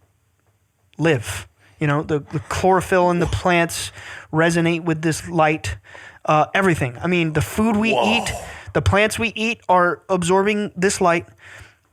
live. You know, the chlorophyll in the plants resonate with this light. Everything. I mean, the food we eat, the plants we eat are absorbing this light.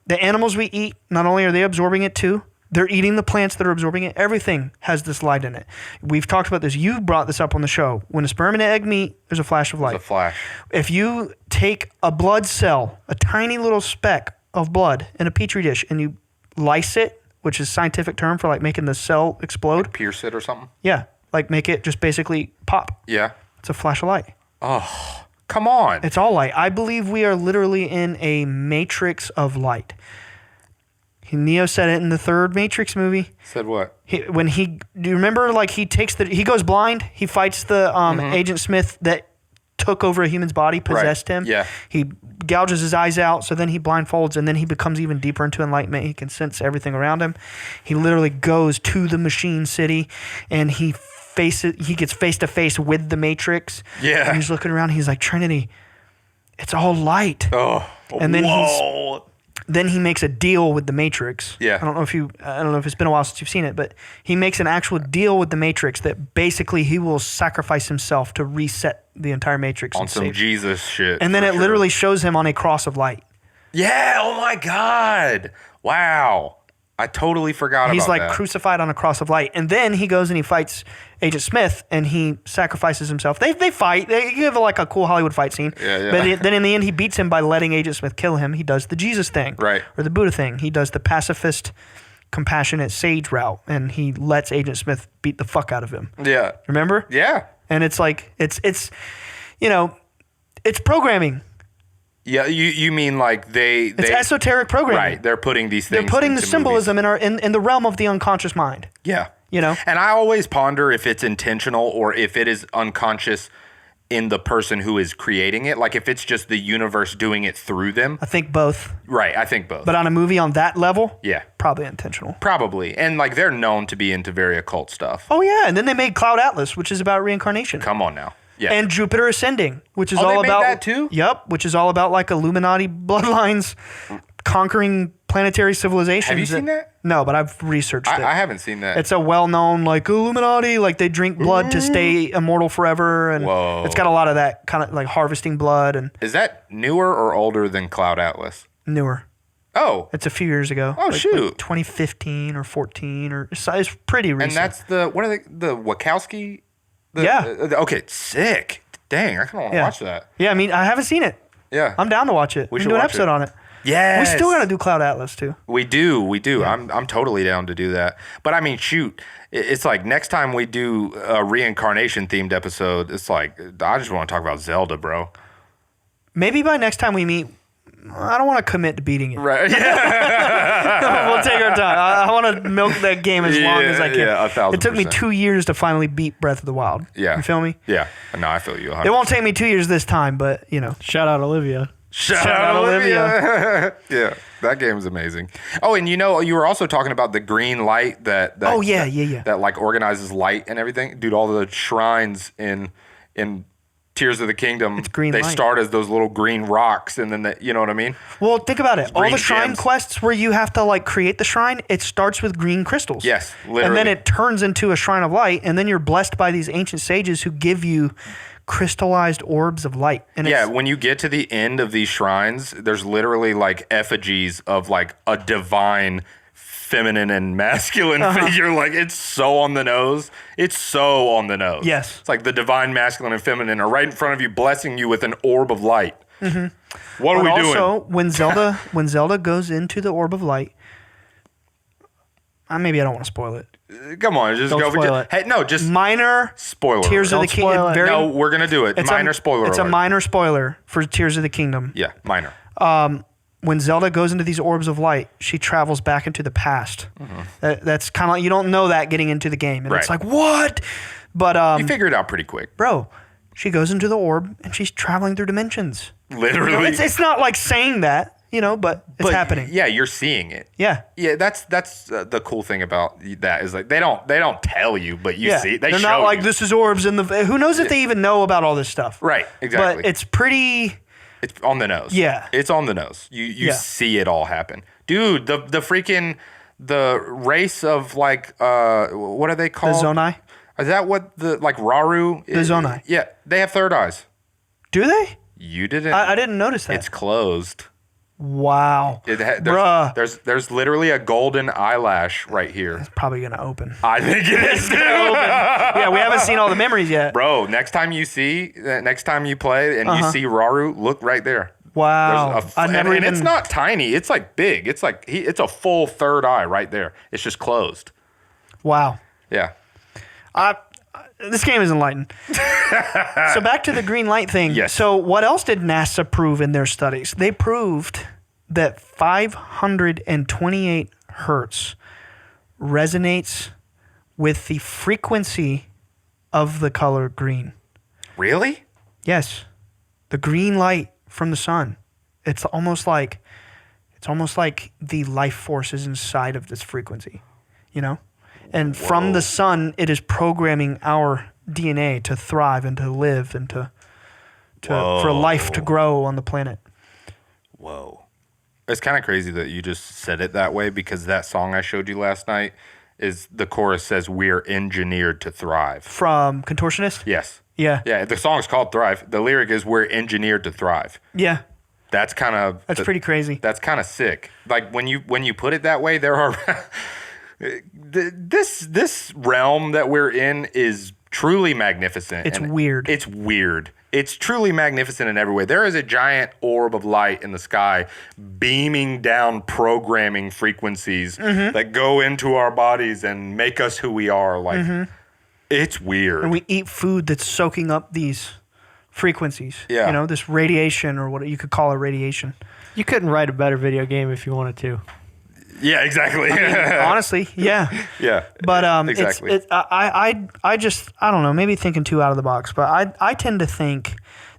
The animals we eat, not only are they absorbing it too, they're eating the plants that are absorbing it. Everything has this light in it. We've talked about this. You brought this up on the show. When a sperm and egg meet, there's a flash of light. There's a flash. If you take a blood cell, a tiny little speck of blood in a petri dish, and you lyse it, which is a scientific term for like making the cell explode. Like pierce it or something? Yeah. Like make it just basically pop. Yeah. It's a flash of light. Oh, come on. It's all light. I believe we are literally in a matrix of light. Neo said it in the third Matrix movie. Said what? Do you remember like he goes blind, he fights the Agent Smith that took over a human's body, possessed him. Yeah. He gouges his eyes out, so then he blindfolds, and then he becomes even deeper into enlightenment. He can sense everything around him. He literally goes to the machine city, and he gets face to face with the Matrix. Yeah. And he's looking around, he's like, Trinity, it's all light. Oh. And then he makes a deal with the Matrix. Yeah. I don't know if it's been a while since you've seen it, but he makes an actual deal with the Matrix that basically he will sacrifice himself to reset the entire Matrix. On some Jesus shit. And then it literally shows him on a cross of light. Yeah. Oh my God. Wow. I totally forgot about that. He's like crucified on a cross of light. And then he goes and he fights Agent Smith, and he sacrifices himself. They fight. They give like a cool Hollywood fight scene. Yeah. But then in the end, he beats him by letting Agent Smith kill him. He does the Jesus thing. Right. Or the Buddha thing. He does the pacifist, compassionate sage route, and he lets Agent Smith beat the fuck out of him. Yeah. Remember? Yeah. And it's like, it's programming. Yeah, you mean like it's esoteric programming. Right, they're putting these things. They're putting the into symbolism movies. in the realm of the unconscious mind. Yeah, You know? And I always ponder if it's intentional or if it is unconscious in the person who is creating it. Like if it's just the universe doing it through them. I think both. Right, I think both. But on a movie on that level, yeah, probably intentional. Probably, and like they're known to be into very occult stuff. Oh yeah, and then they made Cloud Atlas, which is about reincarnation. Come on now. Yeah. And Jupiter Ascending, which is they all made about that too? Yep, which is all about like Illuminati bloodlines conquering planetary civilizations. Have you seen that? No, but I've researched it. I haven't seen that. It's a well-known like Illuminati, like they drink blood to stay immortal forever, and Whoa. it's got a lot of that kind of like harvesting blood and Is that newer or older than Cloud Atlas? newer. Oh, It's a few years ago. Oh, shoot. like 2015 or 14 or it's pretty recent. and that's what are the Wachowski? Yeah. Okay, sick. Dang, I kind of want to watch that. Yeah, I mean, I haven't seen it. Yeah. I'm down to watch it. We should can do an watch episode it. on it. Yes. We still got to do Cloud Atlas too. We do. Yeah. I'm totally down to do that. But I mean, shoot, it's like next time we do a reincarnation themed episode, it's like I just want to talk about Zelda, bro. Maybe by next time we meet, I don't want to commit to beating it. Right. We'll take our time. I want to milk that game as long as I can. Yeah, 1,000%. It took me 2 years to finally beat Breath of the Wild. Yeah. You feel me? Yeah. No, I feel you. 100%. It won't take me 2 years this time, but Shout out Olivia. Shout out Olivia. Yeah, that game is amazing. Oh, and you were also talking about the green light that Oh, yeah. that like organizes light and everything. Dude, all the shrines in Tears of the Kingdom, It's green they light. start as those little green rocks, and then you know what I mean? Well, think about it. All green the shrine gems. quests where you have to like create the shrine, it starts with green crystals. Yes, And then literally. it turns into a shrine of light, and then you're blessed by these ancient sages who give you crystallized orbs of light. And Yeah, it's, when you get to the end of these shrines, there's literally like effigies of like a divine feminine and masculine figure. Like, it's so on the nose. It's so on the nose. Yes. It's like the divine masculine and feminine are right in front of you, blessing you with an orb of light. What are but we doing? also, when Zelda goes into the orb of light, maybe I don't want to spoil it. Come on, just Don't go. spoil it. Hey, no, just Minor spoiler. Tears of alert. the Don't spoil Kingdom. it. Very, No, we're gonna do it. Minor spoiler. It's a alert. minor spoiler for Tears of the Kingdom. Yeah, minor. When Zelda goes into these orbs of light, she travels back into the past. That's kind of like, you don't know that getting into the game, and it's Right. like, what? But You figure it out pretty quick. bro, she goes into the orb and she's traveling through dimensions. Literally. It's not like saying that, but it's But, happening. Yeah, you're seeing it. Yeah. Yeah, that's the cool thing about that is like they don't tell you, but you Yeah. see it. They They're show not like, you. this is orbs in the. Who knows if they even know about all this stuff? Right, exactly. But it's pretty. It's on the nose. Yeah. It's on the nose. You Yeah. see it all happen. Dude, the freaking the race of like what are they The called? Zonai. Is that what the like Raru? The Zonai. Yeah, they have third eyes. Do they? You didn't. I didn't notice that. It's closed. Wow. Bruh. There's literally a golden eyelash right here. Probably going to open. I think it is. Yeah, we haven't seen all the memories yet. Bro, next time you play and you see Raru, look right there. Wow. There's I never and even. it's not tiny. It's like big. It's like it's a full third eye right there. It's just closed. Wow. Yeah. This game is enlightened. So back to the green light thing. Yes. So what else did NASA prove in their studies? They proved that 528 hertz resonates with the frequency of the color green. Really? Yes. The green light from the sun. It's almost like the life force is inside of this frequency, And from the sun, it is programming our DNA to thrive and to live and for life to grow on the planet. Whoa. It's kind of crazy that you just said it that way because that song I showed you last night is the chorus says we're engineered to thrive. From Contortionist? Yes. Yeah. Yeah, the song's called Thrive. The lyric is we're engineered to thrive. Yeah. That's kind of Pretty crazy. That's kind of sick. Like when you put it that way, there are this realm that we're in is truly magnificent. It's and weird. It's weird. It's truly magnificent in every way. There is a giant orb of light in the sky beaming down programming frequencies that go into our bodies and make us who we are. Like it's weird. And we eat food that's soaking up these frequencies. Yeah. This radiation or what you could call it radiation. You couldn't write a better video game if you wanted to. Yeah, exactly. Honestly, yeah. Yeah. But exactly. I don't know, maybe thinking too out of the box, but I tend to think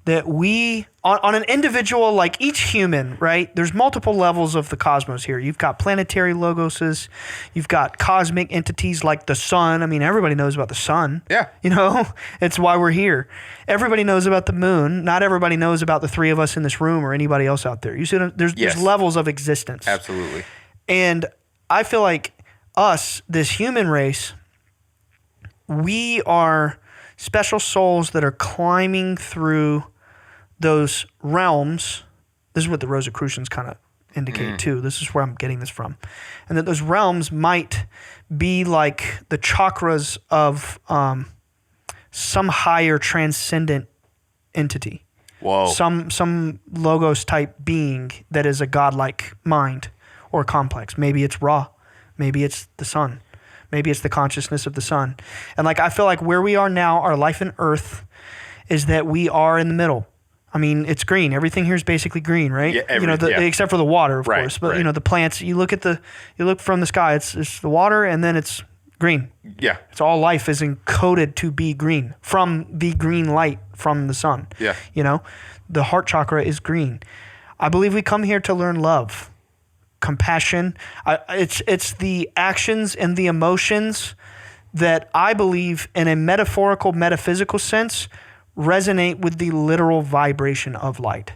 that we on an individual, like each human, right? There's multiple levels of the cosmos here. You've got planetary logoses, you've got cosmic entities like the sun. I mean, everybody knows about the sun. Yeah. It's why we're here. Everybody knows about the moon. Not everybody knows about the three of us in this room or anybody else out there. You see, there's levels of existence. Absolutely. And I feel like us, this human race, we are special souls that are climbing through those realms. This is what the Rosicrucians kind of indicate too. This is where I'm getting this from. And that those realms might be like the chakras of some higher transcendent entity. Whoa. Some logos type being that is a godlike mind or complex. Maybe it's Ra. Maybe it's the sun. Maybe it's the consciousness of the sun. And I feel like where we are now, our life in Earth, is that we are in the middle. I mean, it's green. Everything here is basically green, right? Yeah, except for the water, of Right, course. But right. the plants. You look from the sky. It's the water, and then it's green. Yeah. It's all life is encoded to be green from the green light from the sun. Yeah. The heart chakra is green. I believe we come here to learn love, compassion. It's the actions and the emotions that I believe, in a metaphorical, metaphysical sense, resonate with the literal vibration of light.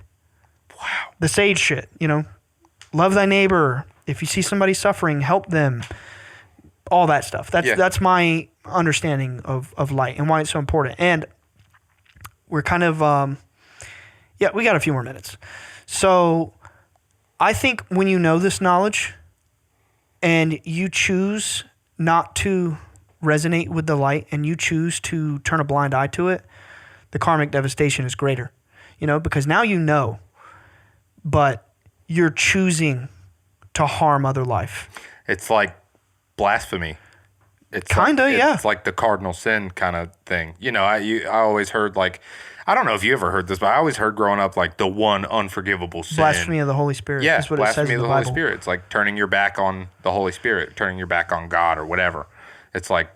Wow. The sage shit, love thy neighbor. If you see somebody suffering, help them. All that stuff. That's my understanding of light and why it's so important. And we're kind of, we got a few more minutes. So I think when you know this knowledge and you choose not to resonate with the light and you choose to turn a blind eye to it, the karmic devastation is greater, because now but you're choosing to harm other life. It's like blasphemy. It's It's like the cardinal sin kind of thing. I always heard, like, I don't know if you ever heard this, but I always heard growing up, like, the one unforgivable sin. Blasphemy of the Holy Spirit. Yeah, is what it says blasphemy in of the the Holy Bible. Spirit. It's like turning your back on the Holy Spirit, turning your back on God or whatever. It's like,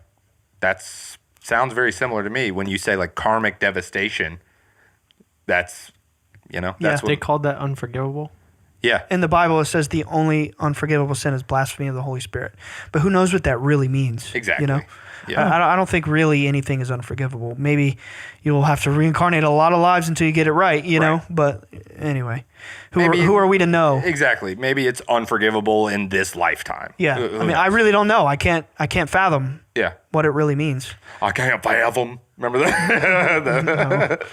sounds very similar to me when you say, like, karmic devastation. That's They called that unforgivable. Yeah. In the Bible, it says the only unforgivable sin is blasphemy of the Holy Spirit. But who knows what that really means? Exactly. Yeah. I don't think really anything is unforgivable. Maybe you'll have to reincarnate a lot of lives until you get it right, know? But anyway, who are we to know? Exactly. Maybe it's unforgivable in this lifetime. Yeah. Who I knows? I really don't know. I can't fathom Yeah. what it really means. I can't fathom. Remember that?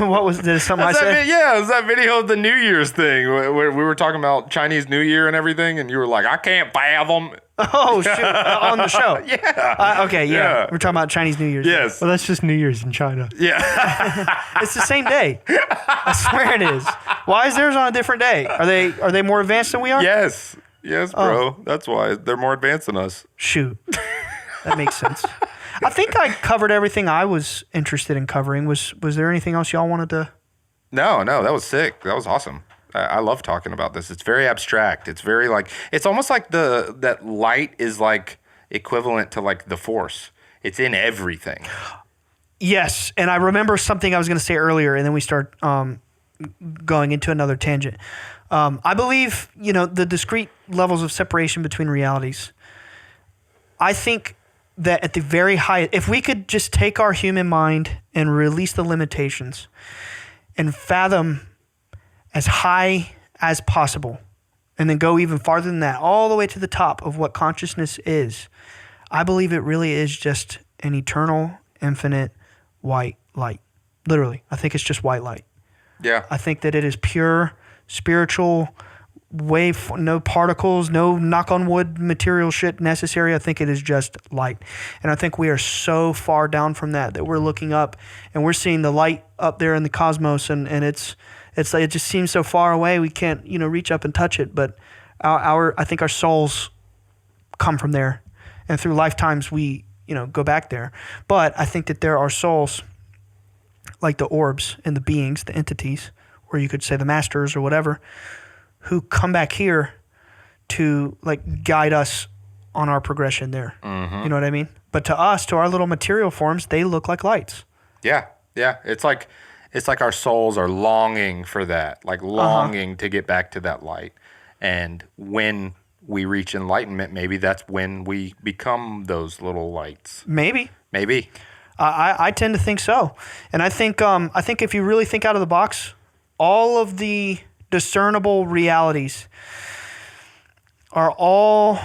What was this? Something I said? Yeah, it was that video of the New Year's thing where we were talking about Chinese New Year and everything, and you were like, I can't fathom. Oh, shoot. On the show. Yeah. Okay, yeah. Yeah. We're talking about Chinese New Year's. Yes. Well, that's just New Year's in China. Yeah. It's the same day. I swear it is. Why is theirs on a different day? Are they more advanced than we are? Yes. Yes, bro. That's why they're more advanced than us. Shoot. That makes sense. I think I covered everything I was interested in covering. Was there anything else y'all wanted to? No, that was sick. That was awesome. I love talking about this. It's very abstract. It's very it's almost like that light is like equivalent to like the Force. It's in everything. Yes, and I remember something I was going to say earlier, and then we start going into another tangent. I believe the discrete levels of separation between realities. I think that at the very highest, if we could just take our human mind and release the limitations and fathom as high as possible, and then go even farther than that, all the way to the top of what consciousness is, I believe it really is just an eternal, infinite white light. Literally, I think it's just white light. Yeah. I think that it is pure, spiritual, wave, no particles, no knock on wood material shit necessary. I think it is just light. And I think we are so far down from that we're looking up and we're seeing the light up there in the cosmos, and it's like it just seems so far away we can't reach up and touch it. But I think our souls come from there, and through lifetimes we go back there. But I think that there are souls like the orbs and the beings, the entities, or you could say the masters or whatever, who come back here to like guide us on our progression there. Mm-hmm. You know what I mean? But to us, to our little material forms, they look like lights. Yeah. Yeah. It's like our souls are longing for that, like longing to get back to that light. And when we reach enlightenment, maybe that's when we become those little lights. Maybe. I tend to think so. And I think if you really think out of the box, all of the discernible realities are all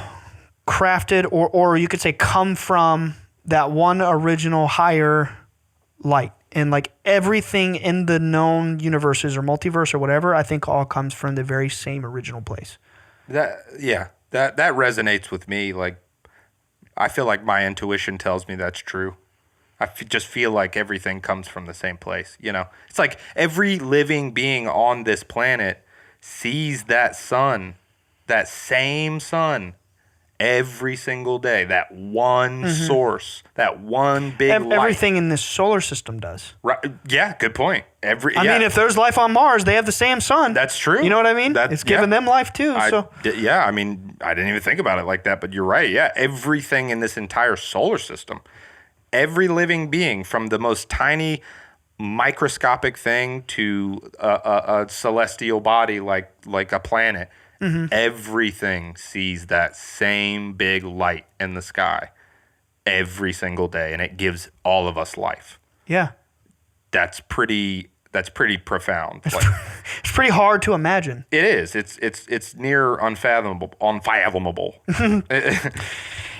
crafted or you could say come from that one original higher light. And like everything in the known universes or multiverse or whatever, I think all comes from the very same original place. That resonates with me. Like, I feel like my intuition tells me that's true. Just feel like everything comes from the same place. It's like every living being on this planet sees that sun, that same sun, every single day. That one source, that one big light. Everything in this solar system does. Right. Yeah, good point. I mean, if there's life on Mars, they have the same sun. That's true. You know what I mean? It's giving them life too. Yeah, I mean, I didn't even think about it like that, but you're right. Yeah, everything in this entire solar system, every living being, from the most tiny microscopic thing to a celestial body like a planet, everything sees that same big light in the sky every single day, and it gives all of us life. Yeah. That's pretty profound. It's pretty hard to imagine. It is. It's near unfathomable.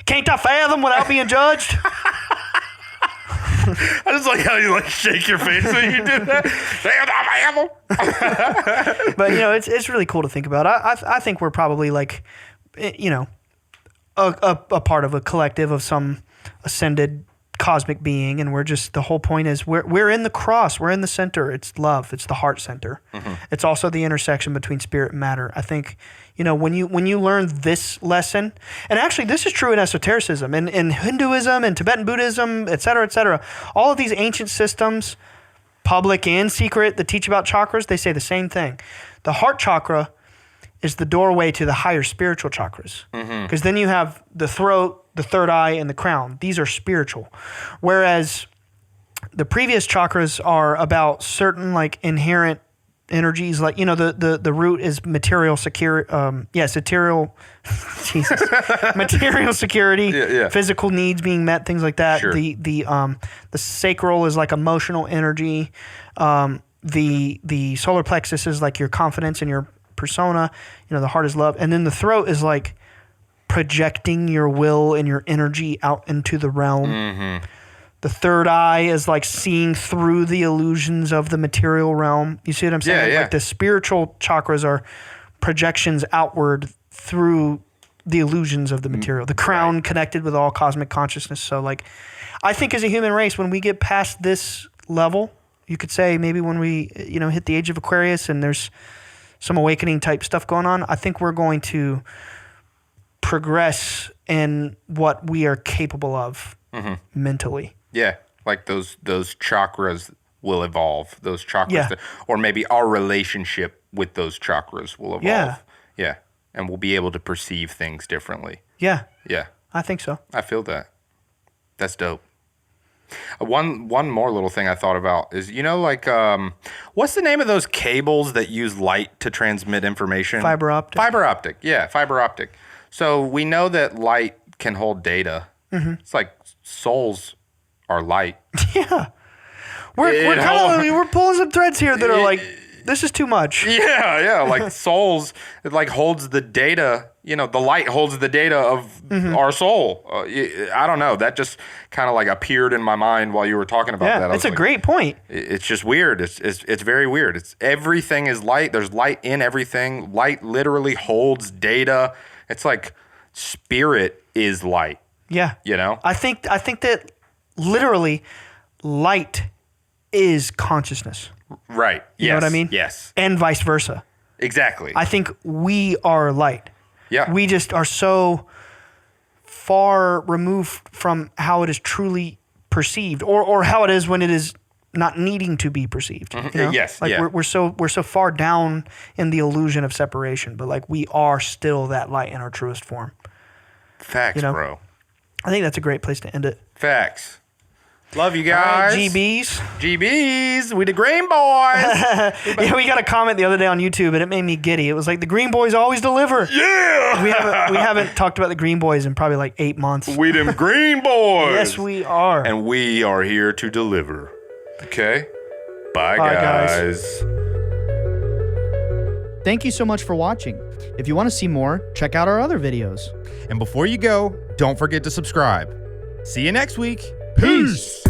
Can't I fathom without being judged? I just like how you shake your face when you do that. But it's really cool to think about. I think we're probably a part of a collective of some ascended cosmic being, and we're just, the whole point is we're in the cross, we're in the center. It's love. It's the heart center. It's also the intersection between spirit and matter. I think when you learn this lesson, and actually this is true in esotericism and in Hinduism and Tibetan Buddhism, et cetera, all of these ancient systems, public and secret, that teach about chakras, they say the same thing. The heart chakra is the doorway to the higher spiritual chakras, because then you have the throat, the third eye, and the crown. These are spiritual. Whereas the previous chakras are about certain inherent energies, the root is material security. Material security, physical needs being met, things like that. Sure. The sacral is like emotional energy. The solar plexus is like your confidence and your persona. The heart is love, and then the throat is like projecting your will and your energy out into the realm. The third eye is like seeing through the illusions of the material realm. You see what I'm saying? Yeah. Like the spiritual chakras are projections outward through the illusions of the material. The crown connected with all cosmic consciousness. So I think as a human race, when we get past this level, you could say maybe when we hit the age of Aquarius and there's some awakening type stuff going on, I think we're going to progress in what we are capable of mentally. Yeah, like those chakras will evolve. Those chakras, or maybe our relationship with those chakras will evolve. Yeah, and we'll be able to perceive things differently. Yeah, Yeah, I think so. I feel that. That's dope. One more little thing I thought about is, what's the name of those cables that use light to transmit information? Fiber optic. Fiber optic. Yeah, fiber optic. So we know that light can hold data. It's like souls are light. Yeah. We're pulling some threads here that are this is too much. Yeah. Like souls, it holds the data. The light holds the data of our soul. I don't know. That just kind of appeared in my mind while you were talking about that. It's a great point. It's just weird. It's very weird. Everything is light. There's light in everything. Light literally holds data. It's like spirit is light. Yeah. I think that literally light is consciousness. Right. You know what I mean? Yes. And vice versa. Exactly. I think we are light. Yeah. We just are so far removed from how it is truly perceived, or how it is when it is not needing to be perceived. Yes. We're so far down in the illusion of separation, but we are still that light in our truest form. Facts, bro. I think that's a great place to end it. Facts. Love you guys. All right, GBs. We the Green Boys. Yeah, we got a comment the other day on YouTube, and it made me giddy. It was like, the Green Boys always deliver. Yeah. We haven't talked about the Green Boys in probably 8 months. We them Green Boys. Yes, we are. And we are here to deliver. Okay? Bye guys. Thank you so much for watching. If you want to see more, check out our other videos. And before you go, don't forget to subscribe. See you next week. Peace.